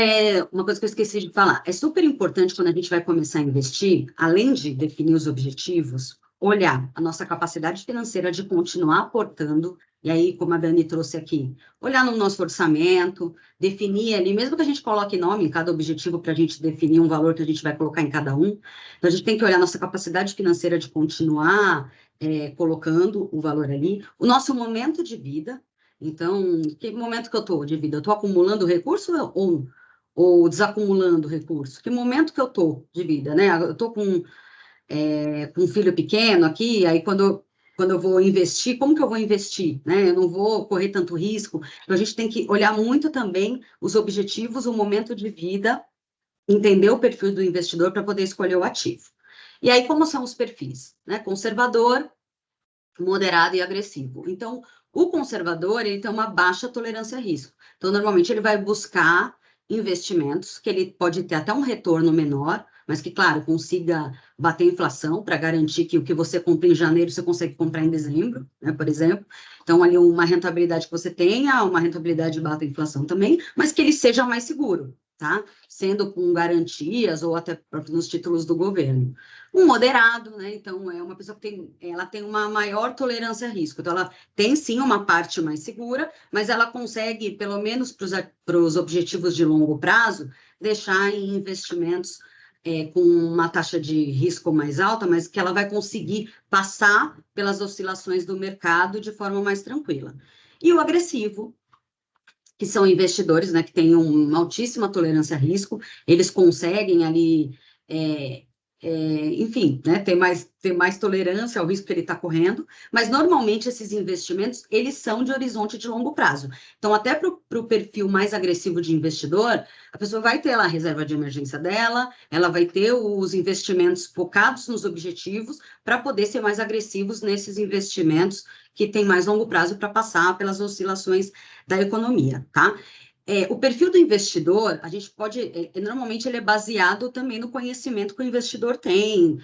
uma coisa que eu esqueci de falar, é super importante quando a gente vai começar a investir, além de definir os objetivos, olhar a nossa capacidade financeira de continuar aportando, e aí, como a Dani trouxe aqui, olhar no nosso orçamento, definir ali, mesmo que a gente coloque nome em cada objetivo para a gente definir um valor que a gente vai colocar em cada um, então a gente tem que olhar a nossa capacidade financeira de continuar colocando o valor ali, o nosso momento de vida. Então, que momento que eu estou de vida? Eu estou acumulando recurso ou desacumulando recurso? Que momento que eu estou de vida, né? Eu estou com um filho pequeno aqui, aí quando eu vou investir, como que eu vou investir, né? Eu não vou correr tanto risco. Então, a gente tem que olhar muito também os objetivos, o momento de vida, entender o perfil do investidor para poder escolher o ativo. E aí, como são os perfis? Né? Conservador, moderado e agressivo. Então, o conservador, ele tem uma baixa tolerância a risco. Então, normalmente, ele vai buscar investimentos que ele pode ter até um retorno menor, mas que, claro, consiga bater a inflação para garantir que o que você compra em janeiro, você consegue comprar em dezembro, né, por exemplo. Então, ali, uma rentabilidade que você tenha, uma rentabilidade bata a inflação também, mas que ele seja mais seguro, tá? Sendo com garantias ou até nos títulos do governo. Um moderado, né? Então, é uma pessoa que ela tem uma maior tolerância a risco. Então, ela tem sim uma parte mais segura, mas ela consegue, pelo menos para os objetivos de longo prazo, deixar em investimentos com uma taxa de risco mais alta, mas que ela vai conseguir passar pelas oscilações do mercado de forma mais tranquila. E o agressivo, que são investidores, né, que têm uma altíssima tolerância a risco, eles conseguem ali enfim, né, ter mais tolerância ao risco que ele está correndo, mas normalmente esses investimentos, eles são de horizonte de longo prazo. Então, até para o perfil mais agressivo de investidor, a pessoa vai ter lá a reserva de emergência dela, ela vai ter os investimentos focados nos objetivos para poder ser mais agressivos nesses investimentos que têm mais longo prazo para passar pelas oscilações da economia, tá? O perfil do investidor, a gente pode, normalmente ele é baseado também no conhecimento que o investidor tem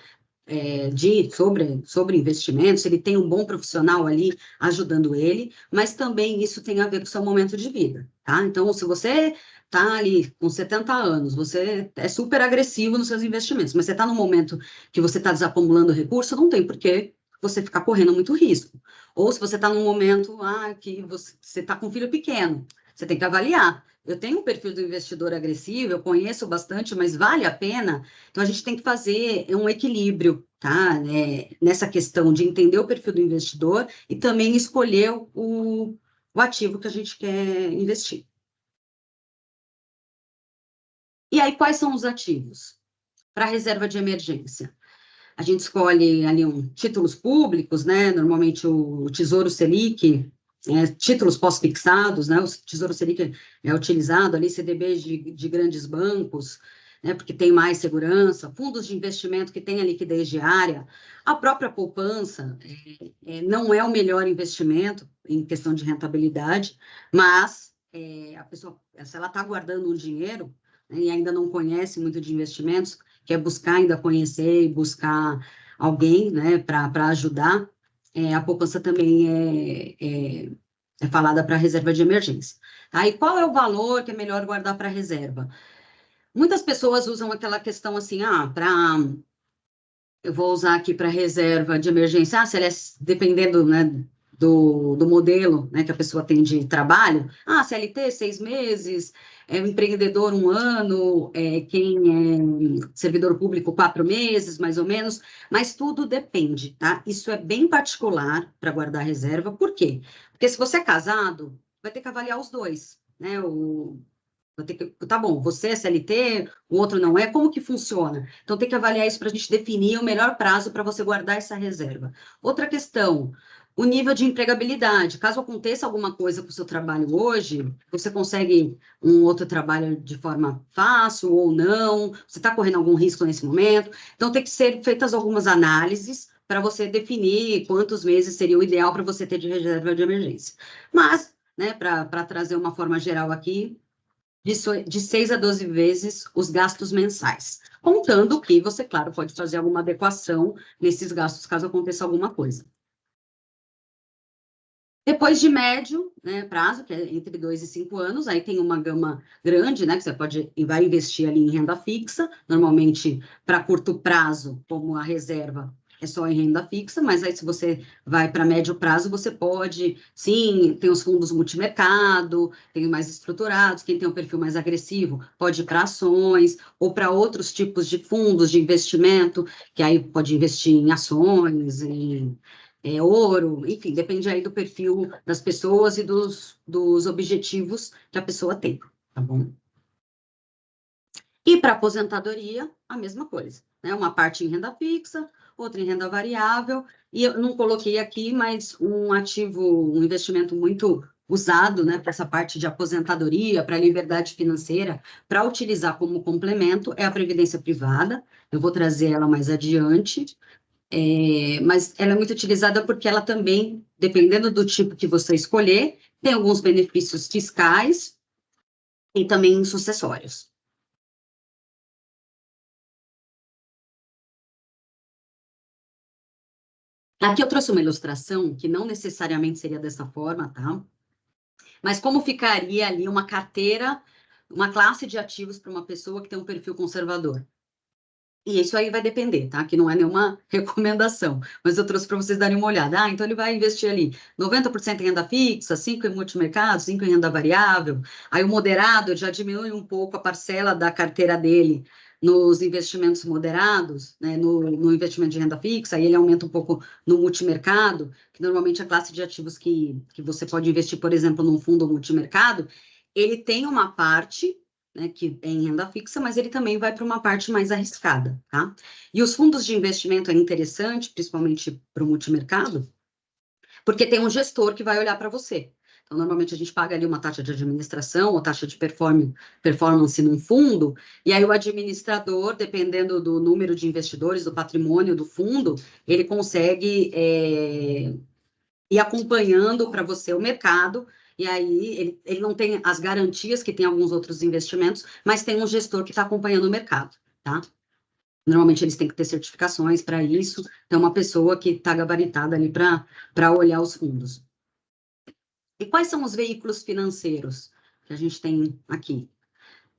sobre investimentos, ele tem um bom profissional ali ajudando ele, mas também isso tem a ver com o seu momento de vida, tá? Então, se você está ali com 70 anos, você é super agressivo nos seus investimentos, mas você está no momento que você está desacumulando recurso, não tem por que você ficar correndo muito risco. Ou se você está num momento que você está com um filho pequeno, você tem que avaliar. Eu tenho um perfil do investidor agressivo, eu conheço bastante, mas vale a pena? Então, a gente tem que fazer um equilíbrio, tá? Nessa questão de entender o perfil do investidor e também escolher o ativo que a gente quer investir. E aí, quais são os ativos? Para reserva de emergência. A gente escolhe ali títulos públicos, né? Normalmente o Tesouro Selic, títulos pós-fixados, né? O Tesouro Selic é utilizado ali, CDBs de grandes bancos, né? Porque tem mais segurança, fundos de investimento que têm a liquidez diária, a própria poupança não é o melhor investimento em questão de rentabilidade, mas a pessoa, se ela está guardando um dinheiro, né, e ainda não conhece muito de investimentos, quer buscar ainda conhecer e buscar alguém, né, para ajudar, a poupança também é falada para reserva de emergência. Tá? E qual é o valor que é melhor guardar para reserva? Muitas pessoas usam aquela questão assim, eu vou usar aqui para reserva de emergência, se ela dependendo, né, do modelo, né, que a pessoa tem de trabalho, CLT, 6 meses, empreendedor 1 ano, quem é servidor público 4 meses, mais ou menos, mas tudo depende, tá? Isso é bem particular para guardar reserva, por quê? Porque se você é casado, vai ter que avaliar os dois, né, tá bom, você é CLT, o outro não é, como que funciona? Então, tem que avaliar isso para a gente definir o melhor prazo para você guardar essa reserva. Outra questão, o nível de empregabilidade. Caso aconteça alguma coisa com o seu trabalho hoje, você consegue um outro trabalho de forma fácil ou não? Você está correndo algum risco nesse momento? Então, tem que ser feitas algumas análises para você definir quantos meses seria o ideal para você ter de reserva de emergência. Mas, né, para trazer uma forma geral aqui, de 6 a 12 vezes os gastos mensais. Contando que você, claro, pode fazer alguma adequação nesses gastos caso aconteça alguma coisa. Depois de médio, né, prazo, que é entre 2 e 5 anos, aí tem uma gama grande, né, que você vai investir ali em renda fixa, normalmente para curto prazo, como a reserva é só em renda fixa, mas aí se você vai para médio prazo, você pode, sim, tem os fundos multimercado, tem mais estruturados, quem tem um perfil mais agressivo pode ir para ações, ou para outros tipos de fundos de investimento, que aí pode investir em ações, em ouro, enfim, depende aí do perfil das pessoas e dos objetivos que a pessoa tem, tá bom? E para aposentadoria, a mesma coisa, né? Uma parte em renda fixa, outra em renda variável, e eu não coloquei aqui, mas um ativo, um investimento muito usado, né, para essa parte de aposentadoria, para liberdade financeira, para utilizar como complemento, é a previdência privada. Eu vou trazer ela mais adiante, mas ela é muito utilizada porque ela também, dependendo do tipo que você escolher, tem alguns benefícios fiscais e também sucessórios. Aqui eu trouxe uma ilustração que não necessariamente seria dessa forma, tá? Mas como ficaria ali uma carteira, uma classe de ativos para uma pessoa que tem um perfil conservador? E isso aí vai depender, tá? Que não é nenhuma recomendação, mas eu trouxe para vocês darem uma olhada. Ah, então ele vai investir ali 90% em renda fixa, 5% em multimercado, 5% em renda variável. Aí o moderado já diminui um pouco a parcela da carteira dele nos investimentos moderados, né? No investimento de renda fixa, aí ele aumenta um pouco no multimercado, que normalmente é a classe de ativos que você pode investir, por exemplo, num fundo multimercado, ele tem uma parte, né, que é em renda fixa, mas ele também vai para uma parte mais arriscada, tá? E os fundos de investimento é interessante, principalmente para o multimercado, porque tem um gestor que vai olhar para você. Então, normalmente a gente paga ali uma taxa de administração ou taxa de performance num fundo, e aí o administrador, dependendo do número de investidores, do patrimônio do fundo, ele consegue ir acompanhando para você o mercado, e aí ele não tem as garantias que tem alguns outros investimentos, mas tem um gestor que está acompanhando o mercado, tá? Normalmente eles têm que ter certificações para isso, então uma pessoa que está gabaritada ali para olhar os fundos. E quais são os veículos financeiros que a gente tem aqui?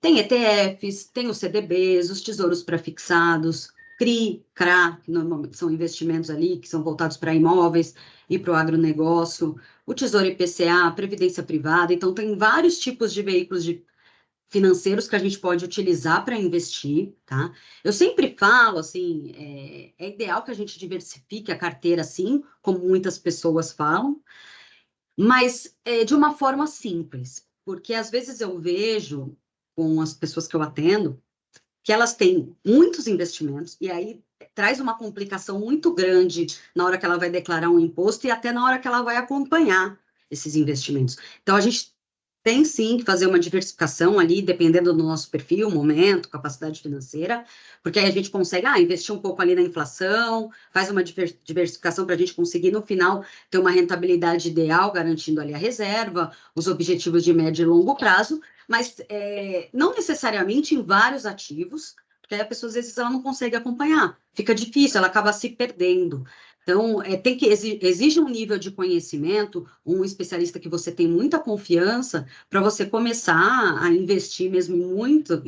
Tem ETFs, tem os CDBs, os tesouros prefixados, CRI, CRA, que normalmente são investimentos ali que são voltados para imóveis e para o agronegócio, o Tesouro IPCA, a Previdência Privada. Então, tem vários tipos de veículos financeiros que a gente pode utilizar para investir, tá? Eu sempre falo, assim, é ideal que a gente diversifique a carteira, assim, como muitas pessoas falam, mas de uma forma simples, porque às vezes eu vejo com as pessoas que eu atendo que elas têm muitos investimentos e aí traz uma complicação muito grande na hora que ela vai declarar um imposto e até na hora que ela vai acompanhar esses investimentos. Então, a gente tem sim que fazer uma diversificação ali, dependendo do nosso perfil, momento, capacidade financeira, porque aí a gente consegue investir um pouco ali na inflação, faz uma diversificação para a gente conseguir, no final, ter uma rentabilidade ideal, garantindo ali a reserva, os objetivos de médio e longo prazo, mas não necessariamente em vários ativos, porque aí a pessoa, às vezes, ela não consegue acompanhar, fica difícil, ela acaba se perdendo. Então, tem que exige um nível de conhecimento, um especialista que você tem muita confiança, para você começar a investir mesmo muito,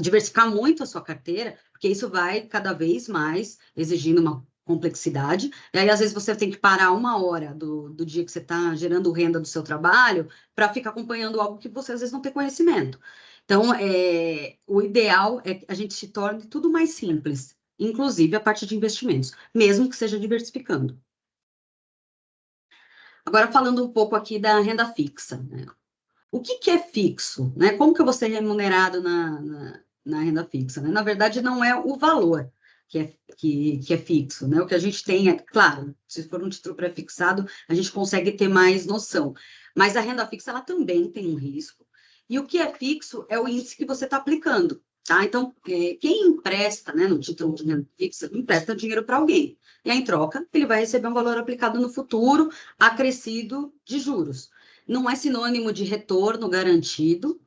diversificar muito a sua carteira, porque isso vai cada vez mais exigindo uma complexidade, e aí às vezes você tem que parar uma hora do dia que você está gerando renda do seu trabalho para ficar acompanhando algo que você às vezes não tem conhecimento. Então, o ideal é que a gente se torne tudo mais simples, inclusive a parte de investimentos, mesmo que seja diversificando. Agora, falando um pouco aqui da renda fixa, né? O que é fixo, né? Como que eu vou ser remunerado na renda fixa, né? Na verdade, não é o valor, que é fixo, né? O que a gente tem é, claro, se for um título pré-fixado, a gente consegue ter mais noção. Mas a renda fixa, ela também tem um risco. E o que é fixo é o índice que você está aplicando, tá? Então, quem empresta, né, no título de renda fixa, empresta dinheiro para alguém. E aí, em troca, ele vai receber um valor aplicado no futuro, acrescido de juros. Não é sinônimo de retorno garantido,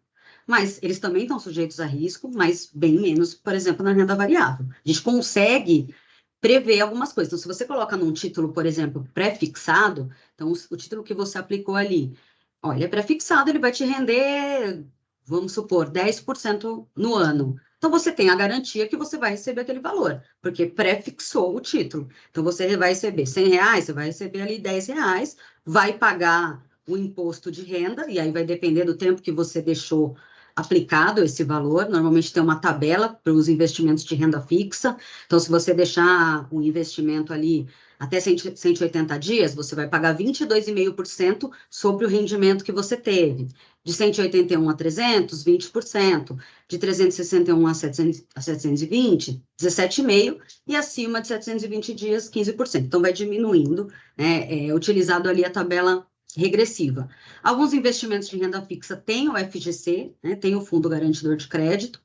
mas eles também estão sujeitos a risco, mas bem menos, por exemplo, na renda variável. A gente consegue prever algumas coisas. Então, se você coloca num título, por exemplo, pré-fixado, então o título que você aplicou ali, olha, é pré-fixado, ele vai te render, vamos supor, 10% no ano. Então, você tem a garantia que você vai receber aquele valor, porque pré-fixou o título. Então, você vai receber R$ 100, você vai receber ali R$ 10, vai pagar o imposto de renda, e aí vai depender do tempo que você deixou aplicado esse valor. Normalmente tem uma tabela para os investimentos de renda fixa. Então, se você deixar o investimento ali até 180 dias, você vai pagar 22,5% sobre o rendimento que você teve. De 181 a 300, 20%. De 361 a 720, 17,5%. E acima de 720 dias, 15%. Então, vai diminuindo, né? Utilizado ali a tabela regressiva. Alguns investimentos de renda fixa têm o FGC, né? Tem o Fundo Garantidor de Crédito,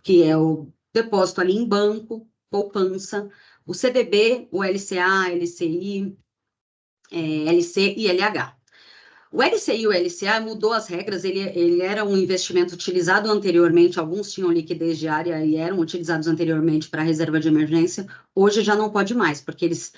que é o depósito ali em banco, poupança, o CDB, o LCA, LCI, LC e LH. O LCI e o LCA mudou as regras, ele era um investimento utilizado anteriormente, alguns tinham liquidez diária e eram utilizados anteriormente para reserva de emergência, hoje já não pode mais, porque eles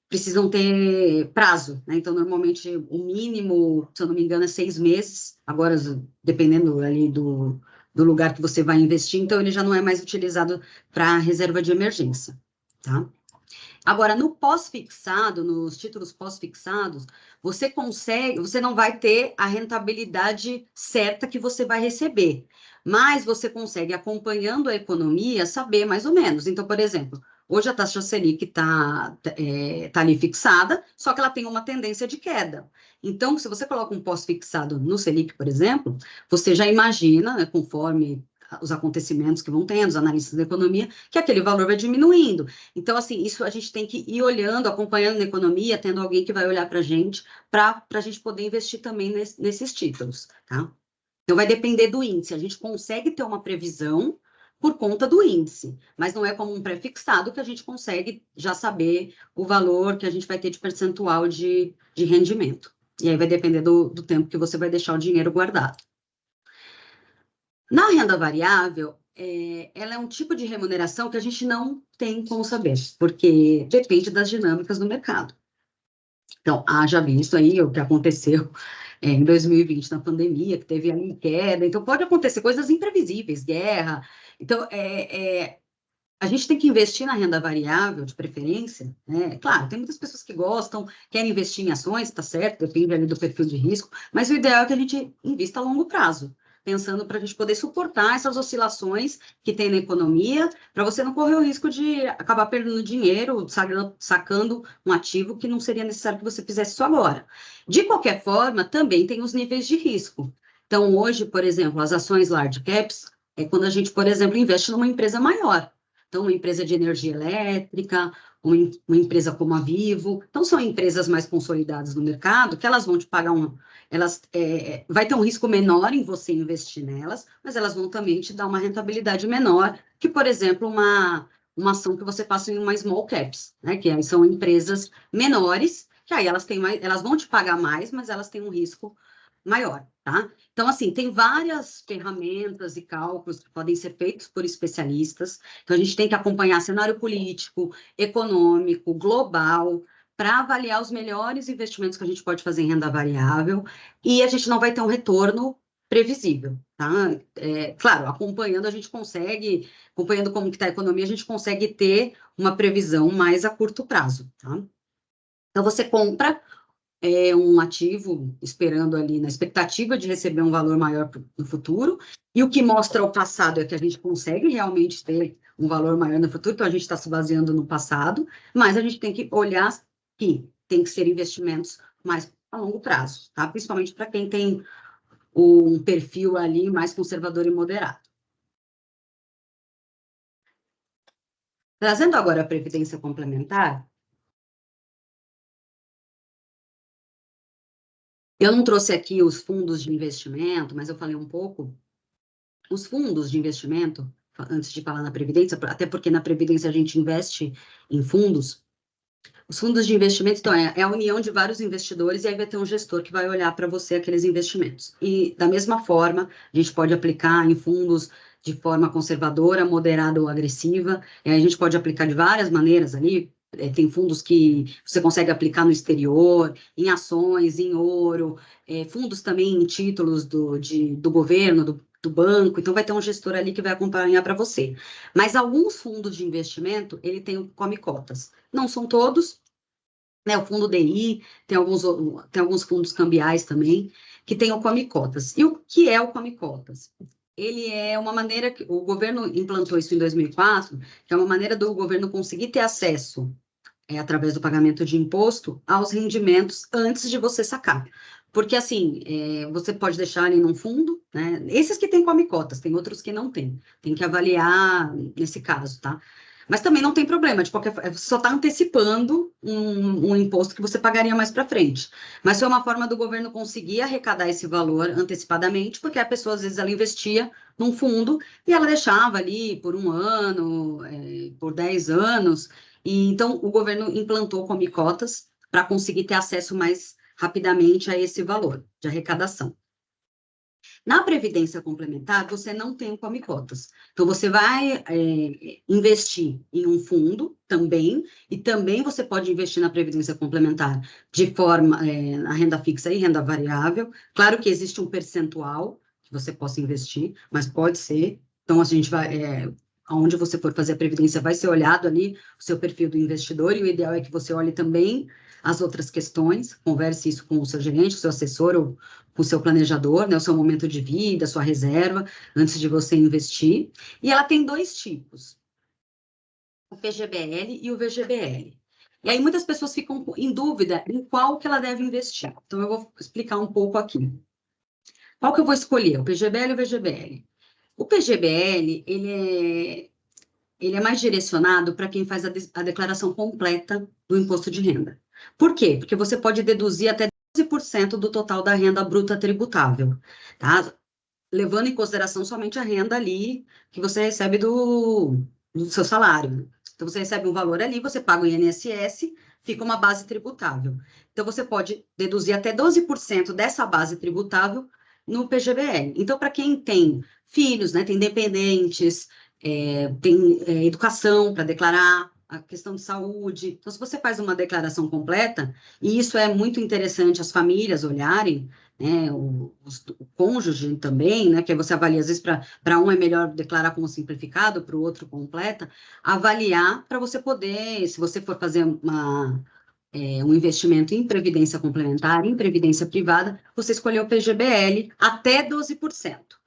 precisam ter prazo, né? Então, normalmente, o mínimo, se eu não me engano, é 6 meses. Agora, dependendo ali do lugar que você vai investir, então ele já não é mais utilizado para reserva de emergência, tá? Agora, no pós-fixado, nos títulos pós-fixados, você não vai ter a rentabilidade certa que você vai receber, mas você consegue, acompanhando a economia, saber mais ou menos. Então, por exemplo, hoje a taxa Selic está ali fixada, só que ela tem uma tendência de queda. Então, se você coloca um pós-fixado no Selic, por exemplo, você já imagina, né, conforme os acontecimentos que vão tendo, os analistas da economia, que aquele valor vai diminuindo. Então, assim, isso a gente tem que ir olhando, acompanhando na economia, tendo alguém que vai olhar para a gente poder investir também nesses títulos, tá? Então, vai depender do índice. A gente consegue ter uma previsão por conta do índice, mas não é como um pré-fixado que a gente consegue já saber o valor que a gente vai ter de percentual de rendimento. E aí vai depender do tempo que você vai deixar o dinheiro guardado. Na renda variável, ela é um tipo de remuneração que a gente não tem como saber, porque depende das dinâmicas do mercado. Então, haja visto aí o que aconteceu em 2020, na pandemia, que teve ali queda. Então, pode acontecer coisas imprevisíveis, guerra. Então, a gente tem que investir na renda variável, de preferência, né? Claro, tem muitas pessoas que gostam, querem investir em ações, tá certo, depende ali do perfil de risco, mas o ideal é que a gente invista a longo prazo, pensando para a gente poder suportar essas oscilações que tem na economia, para você não correr o risco de acabar perdendo dinheiro, sacando um ativo que não seria necessário que você fizesse isso agora. De qualquer forma, também tem os níveis de risco. Então, hoje, por exemplo, as ações large caps é quando a gente, por exemplo, investe numa empresa maior. Então, uma empresa de energia elétrica, uma empresa como a Vivo. Então, são empresas mais consolidadas no mercado, que elas vão te pagar vai ter um risco menor em você investir nelas, mas elas vão também te dar uma rentabilidade menor que, por exemplo, uma ação que você faça em uma small caps, né? Que aí são empresas menores, que aí elas vão te pagar mais, mas elas têm um risco maior, tá? Então, assim, tem várias ferramentas e cálculos que podem ser feitos por especialistas. Então, a gente tem que acompanhar cenário político, econômico, global, para avaliar os melhores investimentos que a gente pode fazer em renda variável, e a gente não vai ter um retorno previsível, tá? Claro, acompanhando como que está a economia, a gente consegue ter uma previsão mais a curto prazo, tá? Então, você compra um ativo esperando ali, na expectativa de receber um valor maior no futuro, e o que mostra o passado é que a gente consegue realmente ter um valor maior no futuro, então a gente está se baseando no passado, mas a gente tem que olhar que tem que ser investimentos mais a longo prazo, tá? Principalmente para quem tem um perfil ali mais conservador e moderado. Trazendo agora a previdência complementar, eu não trouxe aqui os fundos de investimento, mas eu falei um pouco. Os fundos de investimento, antes de falar na previdência, até porque na previdência a gente investe em fundos. Os fundos de investimento, então, é a união de vários investidores, e aí vai ter um gestor que vai olhar para você aqueles investimentos. E, da mesma forma, a gente pode aplicar em fundos de forma conservadora, moderada ou agressiva, e aí a gente pode aplicar de várias maneiras ali. Tem fundos que você consegue aplicar no exterior, em ações, em ouro, fundos também em títulos do governo, do banco, então vai ter um gestor ali que vai acompanhar para você. Mas alguns fundos de investimento, ele come cotas. Não são todos, né? O fundo DI, tem alguns fundos cambiais também, que tem o come cotas. E o que é o come cotas? Ele é uma maneira que o governo implantou isso em 2004, que é uma maneira do governo conseguir ter acesso, através do pagamento de imposto, aos rendimentos antes de você sacar. Porque, assim, você pode deixar ali num fundo, né? Esses que têm come cotas, tem outros que não têm. Tem que avaliar nesse caso, tá? Mas também não tem problema, de qualquer forma, você só está antecipando um imposto que você pagaria mais para frente. Mas foi uma forma do governo conseguir arrecadar esse valor antecipadamente, porque a pessoa, às vezes, ela investia num fundo e ela deixava ali por um ano, por 10 anos, e então o governo implantou come cotas para conseguir ter acesso mais rapidamente a esse valor de arrecadação. Na Previdência Complementar, você não tem come cotas. Então, você vai investir em um fundo também, e também você pode investir na Previdência Complementar de forma, na renda fixa e renda variável. Claro que existe um percentual que você possa investir, mas pode ser. Então, a gente vai, aonde você for fazer a Previdência, vai ser olhado ali o seu perfil do investidor, e o ideal é que você olhe também as outras questões, converse isso com o seu gerente, o seu assessor, ou com o seu planejador, né, o seu momento de vida, a sua reserva, antes de você investir. E ela tem dois tipos, o PGBL e o VGBL. E aí muitas pessoas ficam em dúvida em qual que ela deve investir. Então eu vou explicar um pouco aqui. Qual que eu vou escolher, o PGBL ou o VGBL? O PGBL, ele é mais direcionado para quem faz a declaração completa do imposto de renda. Por quê? Porque você pode deduzir até 12% do total da renda bruta tributável, tá? Levando em consideração somente a renda ali que você recebe do seu salário. Então, você recebe um valor ali, você paga o INSS, fica uma base tributável. Então, você pode deduzir até 12% dessa base tributável no PGBL. Então, para quem tem filhos, né, tem dependentes, tem educação para declarar, a questão de saúde. Então, se você faz uma declaração completa, e isso é muito interessante as famílias olharem, né, o cônjuge também, né, que você avalia, às vezes, para um é melhor declarar como simplificado, para o outro completa, avaliar para você poder, se você for fazer um investimento em previdência complementar, em previdência privada, você escolher o PGBL até 12%.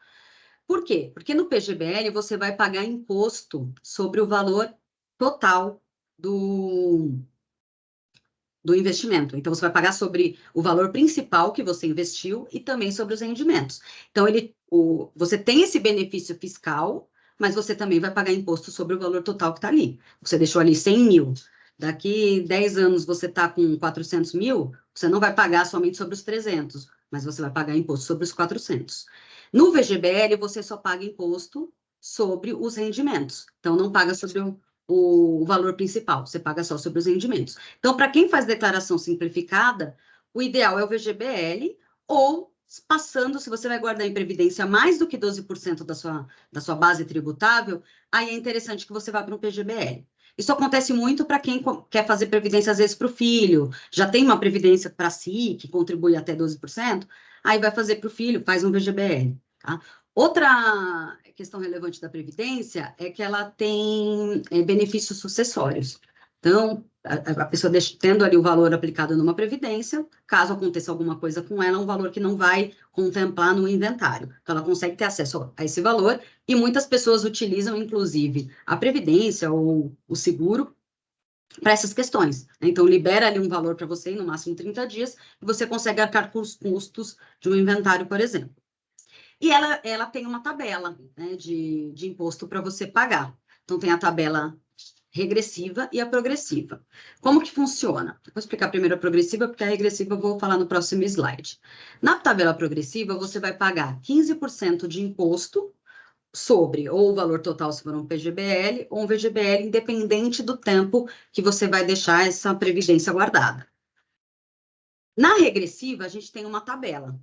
Por quê? Porque no PGBL você vai pagar imposto sobre o valor total do investimento. Então, você vai pagar sobre o valor principal que você investiu e também sobre os rendimentos. Então, você tem esse benefício fiscal, mas você também vai pagar imposto sobre o valor total que está ali. Você deixou ali 100 mil, daqui 10 anos você está com 400 mil, você não vai pagar somente sobre os 300, mas você vai pagar imposto sobre os 400. No VGBL, você só paga imposto sobre os rendimentos. Então, não paga sobre o valor principal, você paga só sobre os rendimentos. Então, para quem faz declaração simplificada, o ideal é o VGBL, ou passando, se você vai guardar em previdência mais do que 12% da sua base tributável, aí é interessante que você vá para um PGBL. Isso acontece muito para quem quer fazer previdência, às vezes, para o filho, já tem uma previdência para si, que contribui até 12%, aí vai fazer para o filho, faz um VGBL. Tá? Outra questão relevante da Previdência é que ela tem benefícios sucessórios. Então, a pessoa tendo ali o valor aplicado numa Previdência, caso aconteça alguma coisa com ela, é um valor que não vai contemplar no inventário. Então, ela consegue ter acesso a esse valor, e muitas pessoas utilizam, inclusive, a Previdência ou o seguro para essas questões. Então, libera ali um valor para você, no máximo 30 dias, e você consegue arcar com os custos de um inventário, por exemplo. E ela tem uma tabela, né, de imposto para você pagar. Então, tem a tabela regressiva e a progressiva. Como que funciona? Vou explicar primeiro a progressiva, porque a regressiva eu vou falar no próximo slide. Na tabela progressiva, você vai pagar 15% de imposto sobre ou o valor total se for um PGBL ou um VGBL, independente do tempo que você vai deixar essa previdência guardada. Na regressiva, a gente tem uma tabela.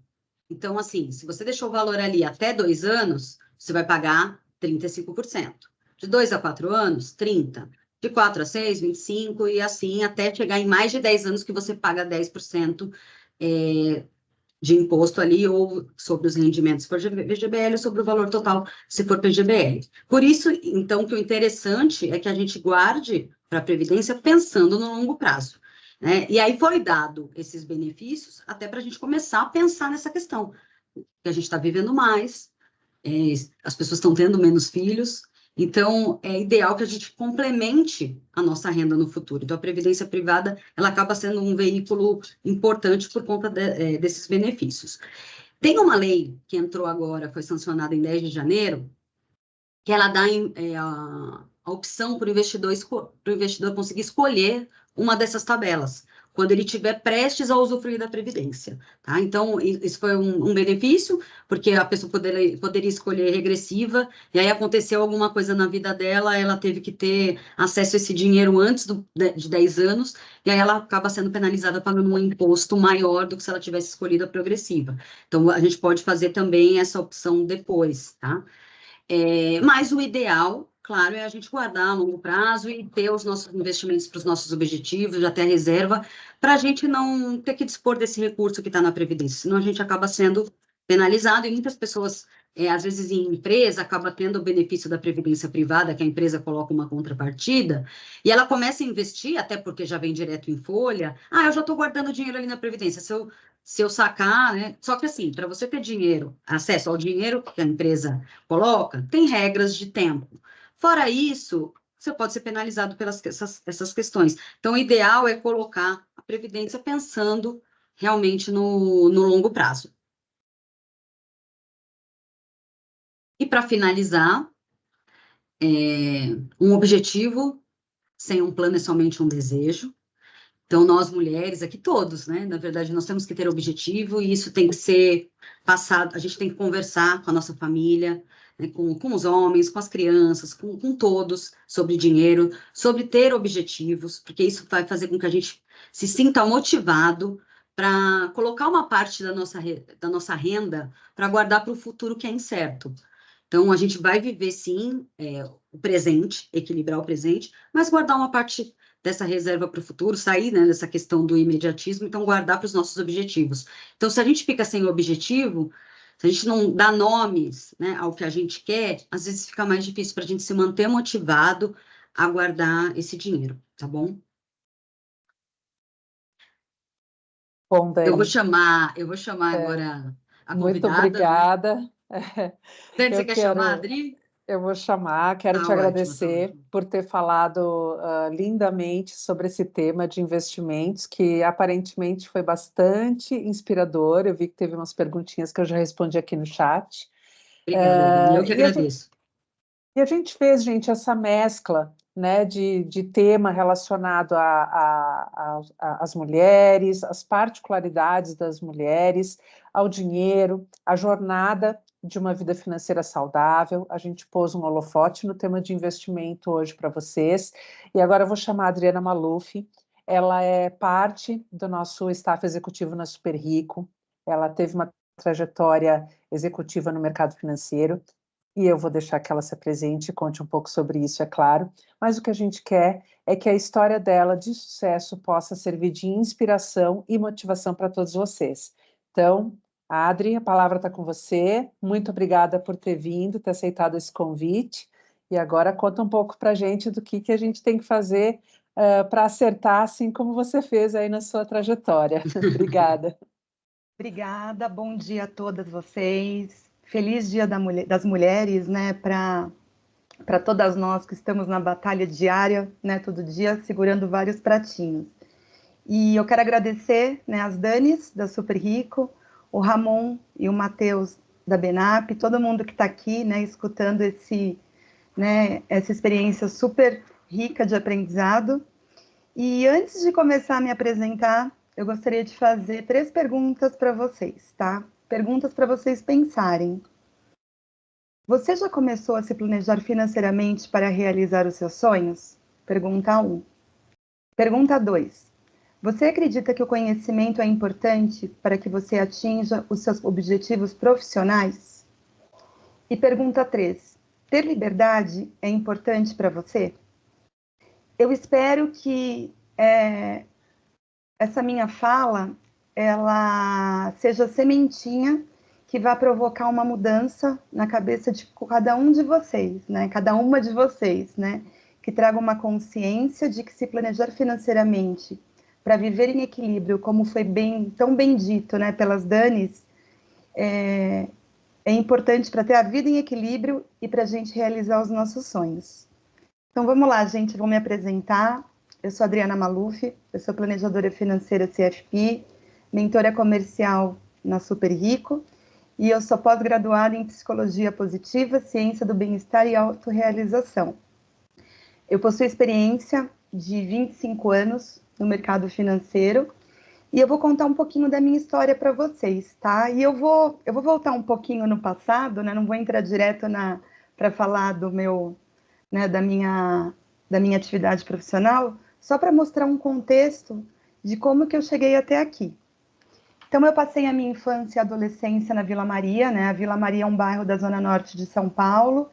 Então, assim, se você deixou o valor ali até 2 anos, você vai pagar 35%. De 2 a 4 anos, 30%. De 4 a 6, 25%, e assim até chegar em mais de 10 anos que você paga 10% de imposto ali, ou sobre os rendimentos se for VGBL, ou sobre o valor total se for PGBL. Por isso, então, que o interessante é que a gente guarde para a Previdência pensando no longo prazo. Né? E aí foi dado esses benefícios até para a gente começar a pensar nessa questão, que a gente está vivendo mais, as pessoas estão tendo menos filhos, então é ideal que a gente complemente a nossa renda no futuro. Então, a previdência privada, ela acaba sendo um veículo importante por conta desses benefícios. Tem uma lei que entrou agora, foi sancionada em 10 de janeiro, que ela dá a opção para o investidor conseguir escolher uma dessas tabelas, quando ele estiver prestes a usufruir da Previdência. Tá? Então, isso foi um benefício, porque a pessoa poderia escolher regressiva, e aí aconteceu alguma coisa na vida dela, ela teve que ter acesso a esse dinheiro antes de 10 anos, e aí ela acaba sendo penalizada pagando um imposto maior do que se ela tivesse escolhido a progressiva. Então, a gente pode fazer também essa opção depois, tá? Mas o ideal, claro, é a gente guardar a longo prazo e ter os nossos investimentos para os nossos objetivos, já ter a reserva, para a gente não ter que dispor desse recurso que está na Previdência, senão a gente acaba sendo penalizado, e muitas pessoas, às vezes em empresa, acaba tendo o benefício da Previdência privada, que a empresa coloca uma contrapartida, e ela começa a investir, até porque já vem direto em folha, eu já estou guardando dinheiro ali na Previdência, se eu sacar, né? Só que assim, para você ter dinheiro, acesso ao dinheiro que a empresa coloca, tem regras de tempo. Fora isso, você pode ser penalizado pelas essas questões. Então, o ideal é colocar a Previdência pensando realmente no longo prazo. E para finalizar, um objetivo sem um plano é somente um desejo. Então, nós mulheres, aqui todos, né? Na verdade, nós temos que ter objetivo e isso tem que ser passado, a gente tem que conversar com a nossa família, né, com os homens, com as crianças, com todos, sobre dinheiro, sobre ter objetivos, porque isso vai fazer com que a gente se sinta motivado para colocar uma parte da nossa renda para guardar para o futuro que é incerto. Então, a gente vai viver, sim, o presente, equilibrar o presente, mas guardar uma parte dessa reserva para o futuro, sair, né, dessa questão do imediatismo, então guardar para os nossos objetivos. Então, se a gente fica sem objetivo, se a gente não dá nomes, né, ao que a gente quer, às vezes fica mais difícil para a gente se manter motivado a guardar esse dinheiro, tá bom? Bom, Dani, Eu vou chamar agora a muito convidada, né? obrigada. Dani, você Eu quer chamar a quero, Adri? eu vou chamar, quero te Ótimo, tá agradecer ótimo. por ter falado lindamente sobre esse tema de investimentos, que aparentemente foi bastante inspirador. Eu vi que teve umas perguntinhas que eu já respondi aqui no chat. Obrigada, Dani. Eu que E a gente, agradeço. e a gente fez, gente, essa mescla, né, de tema relacionado às mulheres, às particularidades das mulheres, ao dinheiro, à jornada de uma vida financeira saudável. A gente pôs um holofote no tema de investimento hoje para vocês. E agora eu vou chamar a Adriana Maluf. Ela é parte do nosso staff executivo na Super Rico. Ela teve uma trajetória executiva no mercado financeiro e eu vou deixar que ela se apresente e conte um pouco sobre isso, é claro. Mas o que a gente quer é que a história dela de sucesso possa servir de inspiração e motivação para todos vocês. Então, Adri, a palavra está com você. Muito obrigada por ter vindo, ter aceitado esse convite. E agora conta um pouco para a gente do que a gente tem que fazer para acertar, assim como você fez aí na sua trajetória. Obrigada. Obrigada, bom dia a todas vocês. Feliz Dia das Mulheres, né, para todas nós que estamos na batalha diária, né, todo dia segurando vários pratinhos. E eu quero agradecer, né, as Danis da Super Rico, o Ramon e o Matheus da Benap, todo mundo que está aqui, né, escutando essa experiência super rica de aprendizado. E antes de começar a me apresentar, eu gostaria de fazer 3 perguntas para vocês, tá? Perguntas para vocês pensarem. Você já começou a se planejar financeiramente para realizar os seus sonhos? Pergunta 1. Pergunta 2. Você acredita que o conhecimento é importante para que você atinja os seus objetivos profissionais? E pergunta 3. Ter liberdade é importante para você? Eu espero que essa minha fala, ela seja sementinha que vai provocar uma mudança na cabeça de cada um de vocês, né? Cada uma de vocês, né? Que traga uma consciência de que se planejar financeiramente para viver em equilíbrio, como foi tão bem dito, né, pelas Danis, é importante para ter a vida em equilíbrio e para a gente realizar os nossos sonhos. Então vamos lá, gente, vou me apresentar. Eu sou Adriana Maluf, eu sou planejadora financeira CFP, mentora comercial na Super Rico, e eu sou pós-graduada em Psicologia Positiva, Ciência do Bem-Estar e Autorrealização. Eu possuo experiência de 25 anos no mercado financeiro, e eu vou contar um pouquinho da minha história para vocês, tá? E eu vou voltar um pouquinho no passado, né? Não vou entrar direto para falar do meu, né, da minha atividade profissional, só para mostrar um contexto de como que eu cheguei até aqui. Então, eu passei a minha infância e adolescência na Vila Maria, né? A Vila Maria é um bairro da Zona Norte de São Paulo,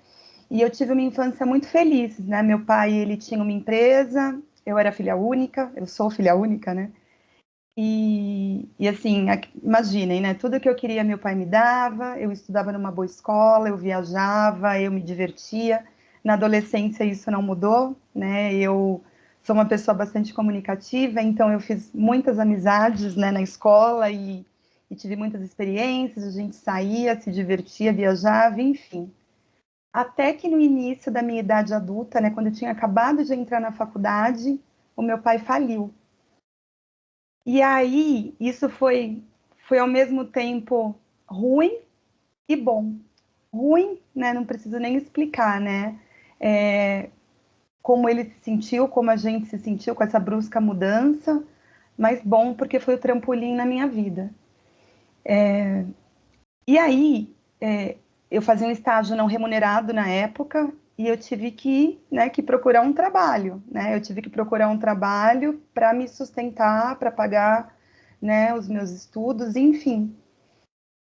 e eu tive uma infância muito feliz, né? Meu pai, ele tinha uma empresa, eu era filha única, eu sou filha única, né? E assim, imaginem, né? Tudo que eu queria, meu pai me dava, eu estudava numa boa escola, eu viajava, eu me divertia. Na adolescência isso não mudou, né? Eu sou uma pessoa bastante comunicativa, então eu fiz muitas amizades, né, na escola e tive muitas experiências, a gente saía, se divertia, viajava, enfim. Até que no início da minha idade adulta, né, quando eu tinha acabado de entrar na faculdade, o meu pai faliu. E aí, isso foi ao mesmo tempo ruim e bom. Ruim, né? Não preciso nem explicar, né? Como ele se sentiu, como a gente se sentiu com essa brusca mudança, mas bom porque foi o trampolim na minha vida. E aí, eu fazia um estágio não remunerado na época e eu tive que procurar um trabalho, né? Eu tive que procurar um trabalho para me sustentar, para pagar, né, os meus estudos, enfim.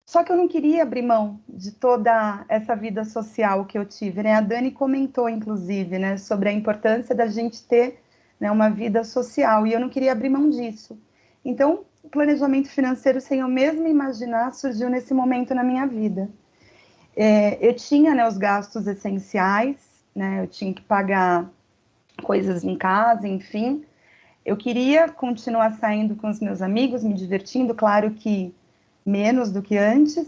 Só que eu não queria abrir mão de toda essa vida social que eu tive, né? A Dani comentou, inclusive, né, sobre a importância da gente ter, né, uma vida social, e eu não queria abrir mão disso. Então, o planejamento financeiro, sem eu mesmo imaginar, surgiu nesse momento na minha vida. Eu tinha, né, os gastos essenciais, né? Eu tinha que pagar coisas em casa, enfim. Eu queria continuar saindo com os meus amigos, me divertindo, claro que menos do que antes,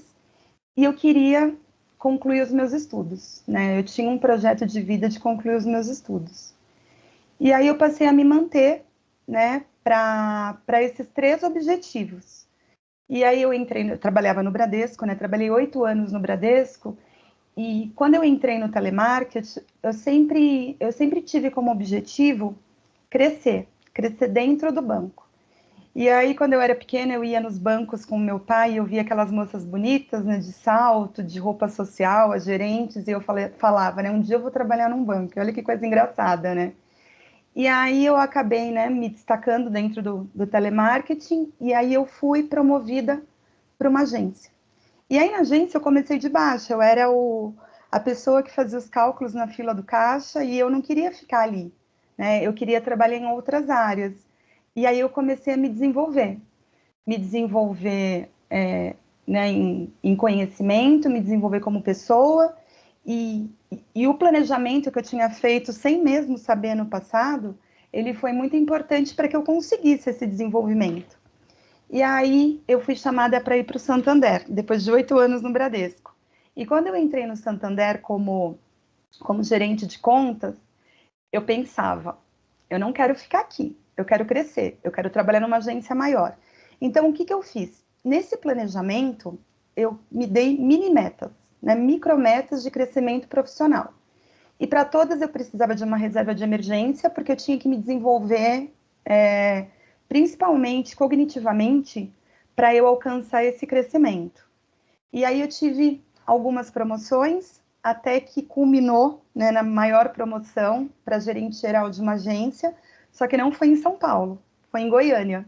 e eu queria concluir os meus estudos, né? Eu tinha um projeto de vida de concluir os meus estudos. E aí eu passei a me manter, né, para esses 3 objetivos. E aí eu trabalhava no Bradesco, né? Trabalhei 8 anos no Bradesco, e quando eu entrei no telemarketing, eu sempre tive como objetivo crescer dentro do banco. E aí, quando eu era pequena, eu ia nos bancos com meu pai e eu via aquelas moças bonitas, né, de salto, de roupa social, as gerentes, e eu falava, né, um dia eu vou trabalhar num banco. Olha que coisa engraçada, né? E aí eu acabei, né, me destacando dentro do telemarketing, e aí eu fui promovida para uma agência. E aí na agência eu comecei de baixo, eu era a pessoa que fazia os cálculos na fila do caixa e eu não queria ficar ali, né? Eu queria trabalhar em outras áreas. E aí eu comecei a me desenvolver né, em conhecimento, me desenvolver como pessoa, e o planejamento que eu tinha feito sem mesmo saber no passado, ele foi muito importante para que eu conseguisse esse desenvolvimento. E aí eu fui chamada para ir para o Santander, depois de 8 anos no Bradesco. E quando eu entrei no Santander como gerente de contas, eu pensava, eu não quero ficar aqui, eu quero crescer, eu quero trabalhar numa agência maior. Então, o que eu fiz? Nesse planejamento, eu me dei mini metas, né, micrometas de crescimento profissional. E para todas eu precisava de uma reserva de emergência, porque eu tinha que me desenvolver, principalmente cognitivamente, para eu alcançar esse crescimento. E aí eu tive algumas promoções, até que culminou, né, na maior promoção para gerente geral de uma agência, só que não foi em São Paulo, foi em Goiânia.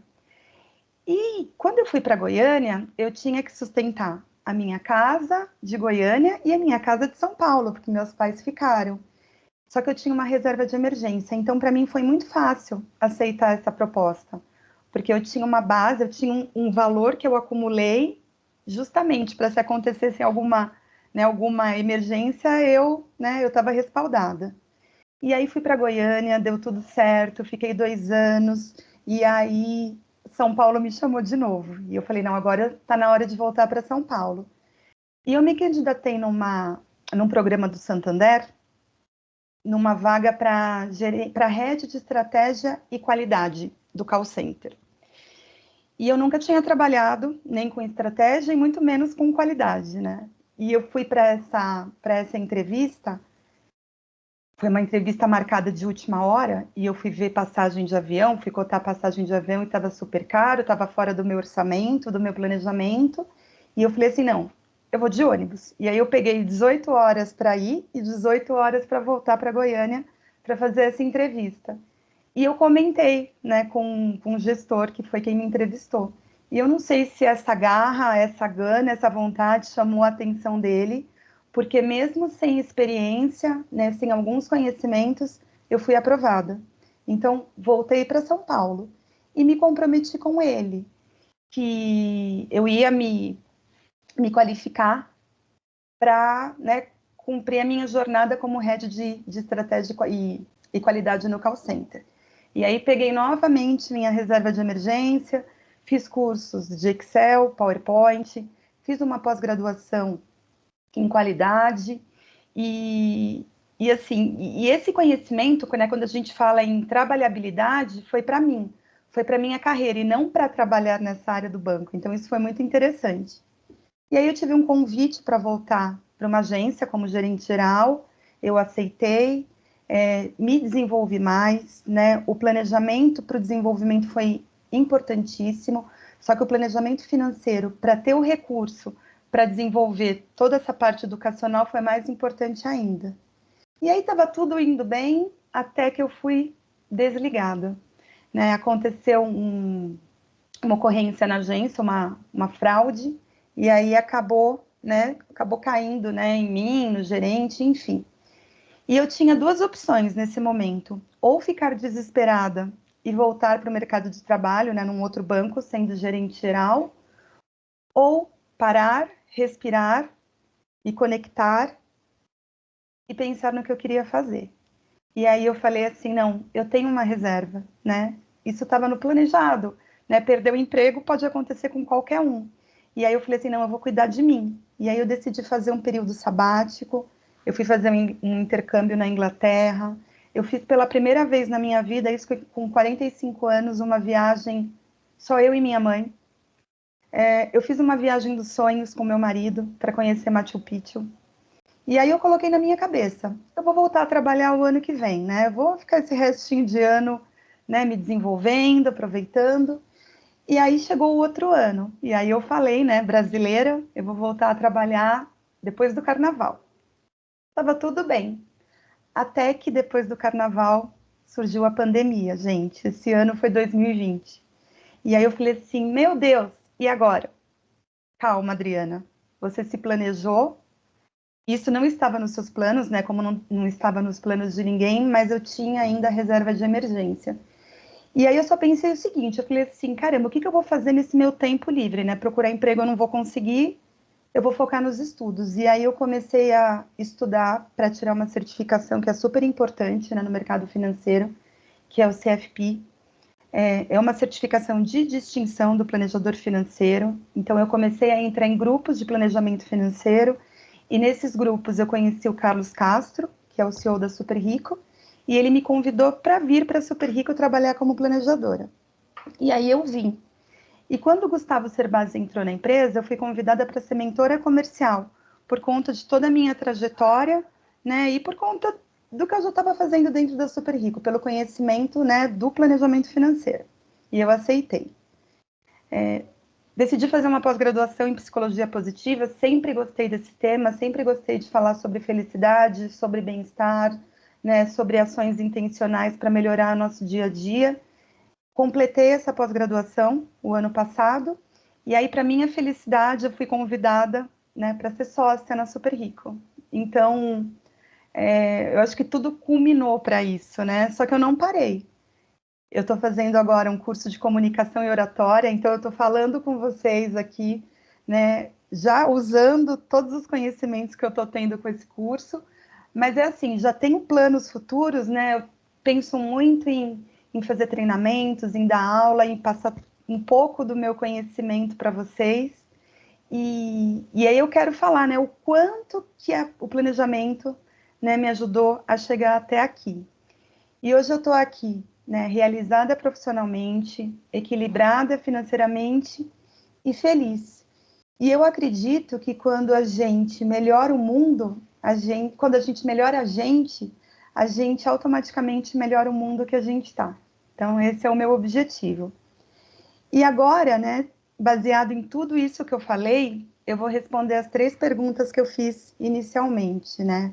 E quando eu fui para Goiânia, eu tinha que sustentar a minha casa de Goiânia e a minha casa de São Paulo, porque meus pais ficaram. Só que eu tinha uma reserva de emergência, então para mim foi muito fácil aceitar essa proposta, porque eu tinha uma base, eu tinha um valor que eu acumulei justamente para se acontecesse alguma, né, alguma emergência, eu estava respaldada. E aí fui para Goiânia, deu tudo certo, fiquei 2 anos, e aí São Paulo me chamou de novo. E eu falei, não, agora está na hora de voltar para São Paulo. E eu me candidatei num programa do Santander, numa vaga para head de estratégia e qualidade do call center. E eu nunca tinha trabalhado nem com estratégia e muito menos com qualidade, né? E eu fui para essa entrevista, foi uma entrevista marcada de última hora, e eu fui ver passagem de avião, fui cotar passagem de avião e estava super caro, estava fora do meu orçamento, do meu planejamento, e eu falei assim, não, eu vou de ônibus. E aí eu peguei 18 horas para ir e 18 horas para voltar para Goiânia para fazer essa entrevista. E eu comentei, né, com um gestor, que foi quem me entrevistou. E eu não sei se essa garra, essa gana, essa vontade chamou a atenção dele, porque mesmo sem experiência, né, sem alguns conhecimentos, eu fui aprovada. Então, voltei para São Paulo e me comprometi com ele, que eu ia me qualificar para, né, cumprir a minha jornada como head de estratégia e qualidade no call center. E aí peguei novamente minha reserva de emergência, fiz cursos de Excel, PowerPoint, fiz uma pós-graduação em qualidade e assim, e esse conhecimento, né, quando a gente fala em trabalhabilidade, foi para mim, foi para minha carreira e não para trabalhar nessa área do banco. Então isso foi muito interessante. E aí eu tive um convite para voltar para uma agência como gerente geral, eu aceitei, me desenvolvi mais, né? O planejamento para o desenvolvimento foi importantíssimo, só que o planejamento financeiro, para ter o recurso para desenvolver toda essa parte educacional, foi mais importante ainda. E aí estava tudo indo bem, até que eu fui desligada, né? Aconteceu uma ocorrência na agência, uma fraude, e aí acabou caindo, né, em mim, no gerente, enfim. E eu tinha 2 opções nesse momento, ou ficar desesperada e voltar para o mercado de trabalho, né, num outro banco, sendo gerente geral, ou parar, respirar e conectar e pensar no que eu queria fazer. E aí eu falei assim, não, eu tenho uma reserva, né? Isso estava no planejado, né? Perder o emprego pode acontecer com qualquer um. E aí eu falei assim, não, eu vou cuidar de mim. E aí eu decidi fazer um período sabático, eu fui fazer um intercâmbio na Inglaterra, eu fiz pela primeira vez na minha vida, isso com 45 anos, uma viagem, só eu e minha mãe. Eu fiz uma viagem dos sonhos com meu marido para conhecer Machu Picchu. E aí eu coloquei na minha cabeça, eu vou voltar a trabalhar o ano que vem, né? Eu vou ficar esse restinho de ano, né, me desenvolvendo, aproveitando. E aí chegou o outro ano. E aí eu falei, né, brasileira, eu vou voltar a trabalhar depois do carnaval. Tava tudo bem. Até que depois do carnaval surgiu a pandemia, gente. Esse ano foi 2020. E aí eu falei assim, meu Deus, e agora? Calma, Adriana. Você se planejou. Isso não estava nos seus planos, né? Como não estava nos planos de ninguém, mas eu tinha ainda a reserva de emergência. E aí eu só pensei o seguinte, eu falei assim, caramba, o que eu vou fazer nesse meu tempo livre, né? Procurar emprego eu não vou conseguir, eu vou focar nos estudos. E aí eu comecei a estudar para tirar uma certificação que é super importante, né, no mercado financeiro, que é o CFP. É uma certificação de distinção do planejador financeiro. Então eu comecei a entrar em grupos de planejamento financeiro, e nesses grupos eu conheci o Carlos Castro, que é o CEO da Super Rico, e ele me convidou para vir para a Super Rico trabalhar como planejadora. E aí eu vim. E quando o Gustavo Cerbasi entrou na empresa, eu fui convidada para ser mentora comercial, por conta de toda a minha trajetória, né, e por conta do que eu já estava fazendo dentro da Super Rico, pelo conhecimento, né, do planejamento financeiro. E eu aceitei. Decidi fazer uma pós-graduação em psicologia positiva, sempre gostei desse tema, sempre gostei de falar sobre felicidade, sobre bem-estar, né, sobre ações intencionais para melhorar nosso dia a dia. Completei essa pós-graduação o ano passado, e aí, para minha felicidade, eu fui convidada, né, para ser sócia na Super Rico. Então, eu acho que tudo culminou para isso, né? Só que eu não parei. Eu estou fazendo agora um curso de comunicação e oratória, então eu estou falando com vocês aqui, né, já usando todos os conhecimentos que eu estou tendo com esse curso, mas é assim, já tenho planos futuros, né, eu penso muito em fazer treinamentos, em dar aula, em passar um pouco do meu conhecimento para vocês, e aí eu quero falar, né, o quanto que o planejamento, né, me ajudou a chegar até aqui. E hoje eu estou aqui, né, realizada profissionalmente, equilibrada financeiramente e feliz. E eu acredito que quando a gente melhora o mundo, quando a gente melhora a gente automaticamente melhora o mundo que a gente está. Então, esse é o meu objetivo. E agora, né, baseado em tudo isso que eu falei, eu vou responder as 3 perguntas que eu fiz inicialmente, né?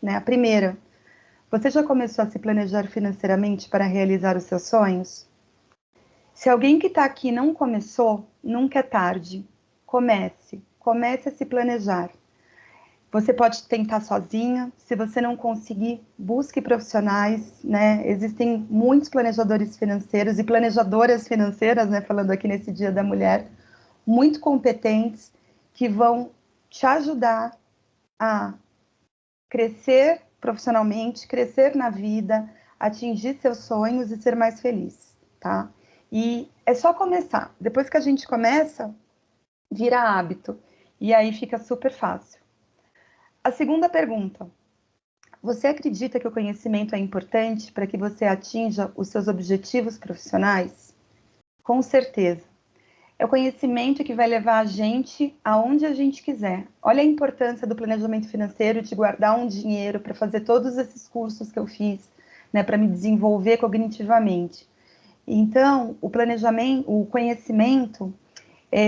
A primeira: você já começou a se planejar financeiramente para realizar os seus sonhos? Se alguém que está aqui não começou, nunca é tarde. Comece a se planejar. Você pode tentar sozinha, se você não conseguir, busque profissionais, né? Existem muitos planejadores financeiros e planejadoras financeiras, né? Falando aqui nesse Dia da Mulher, muito competentes, que vão te ajudar a crescer profissionalmente, crescer na vida, atingir seus sonhos e ser mais feliz, tá? E é só começar. Depois que a gente começa, vira hábito. E aí fica super fácil. A segunda pergunta: você acredita que o conhecimento é importante para que você atinja os seus objetivos profissionais? Com certeza. É o conhecimento que vai levar a gente aonde a gente quiser. Olha a importância do planejamento financeiro, de guardar um dinheiro para fazer todos esses cursos que eu fiz, né, para me desenvolver cognitivamente. Então, o planejamento, o conhecimento,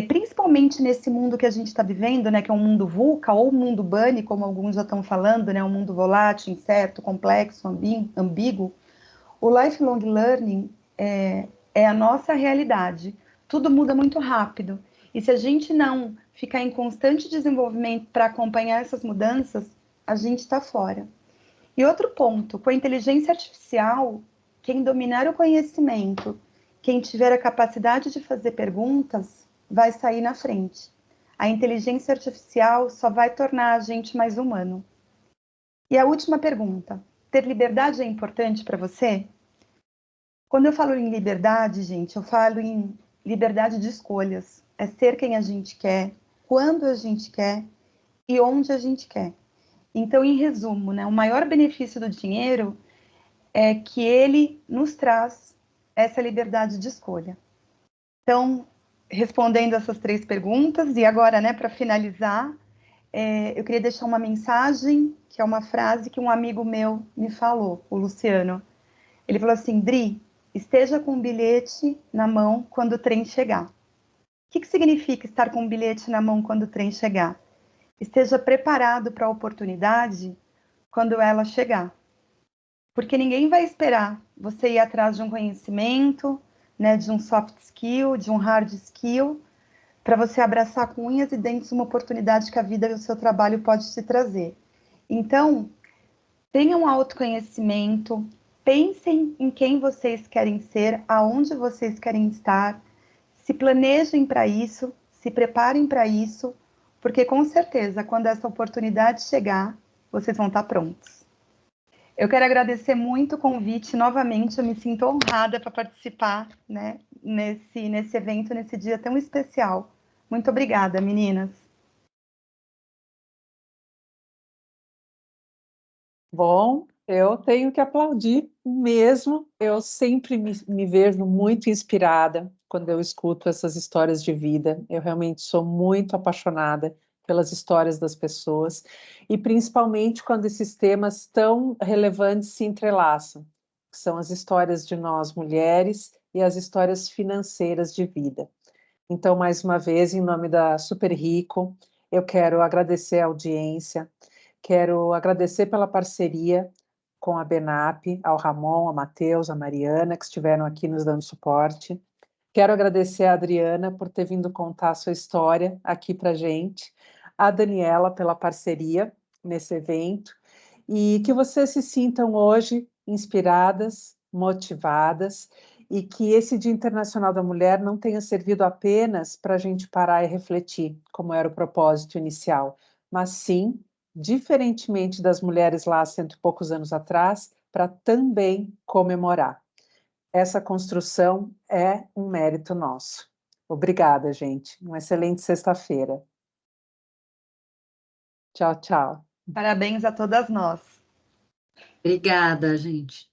principalmente nesse mundo que a gente está vivendo, né, que é um mundo VUCA ou um mundo BANI, como alguns já estão falando, né, um mundo volátil, incerto, complexo, ambíguo, o lifelong learning é a nossa realidade. Tudo muda muito rápido. E se a gente não ficar em constante desenvolvimento para acompanhar essas mudanças, a gente está fora. E outro ponto, com a inteligência artificial, quem dominar o conhecimento, quem tiver a capacidade de fazer perguntas, vai sair na frente. A inteligência artificial só vai tornar a gente mais humano. E a última pergunta: ter liberdade é importante para você? Quando eu falo em liberdade, gente, eu falo em liberdade de escolhas. É ser quem a gente quer, quando a gente quer e onde a gente quer. Então, em resumo, né, o maior benefício do dinheiro é que ele nos traz essa liberdade de escolha. Então, respondendo essas 3 perguntas, e agora, né, para finalizar, eu queria deixar uma mensagem, que é uma frase que um amigo meu me falou, o Luciano. Ele falou assim: Dri, esteja com um bilhete na mão quando o trem chegar. O que significa estar com um bilhete na mão quando o trem chegar? Esteja preparado para a oportunidade quando ela chegar. Porque ninguém vai esperar você ir atrás de um conhecimento, né, de um soft skill, de um hard skill, para você abraçar com unhas e dentes uma oportunidade que a vida e o seu trabalho pode te trazer. Então, tenham um autoconhecimento, pensem em quem vocês querem ser, aonde vocês querem estar, se planejem para isso, se preparem para isso, porque com certeza, quando essa oportunidade chegar, vocês vão estar prontos. Eu quero agradecer muito o convite, novamente, eu me sinto honrada para participar, né, nesse evento, nesse dia tão especial. Muito obrigada, meninas. Bom, eu tenho que aplaudir mesmo. Eu sempre me vejo muito inspirada quando eu escuto essas histórias de vida. Eu realmente sou muito apaixonada pelas histórias das pessoas, e principalmente quando esses temas tão relevantes se entrelaçam, que são as histórias de nós mulheres e as histórias financeiras de vida. Então, mais uma vez, em nome da Super Rico, eu quero agradecer a audiência, quero agradecer pela parceria com a Benap, ao Ramon, ao Matheus, à Mariana, que estiveram aqui nos dando suporte. Quero agradecer a Adriana por ter vindo contar a sua história aqui para a gente, a Daniela pela parceria nesse evento, e que vocês se sintam hoje inspiradas, motivadas, e que esse Dia Internacional da Mulher não tenha servido apenas para a gente parar e refletir, como era o propósito inicial, mas sim, diferentemente das mulheres lá há 100 e poucos anos atrás, para também comemorar. Essa construção é um mérito nosso. Obrigada, gente. Uma excelente sexta-feira. Tchau, tchau. Parabéns a todas nós. Obrigada, gente.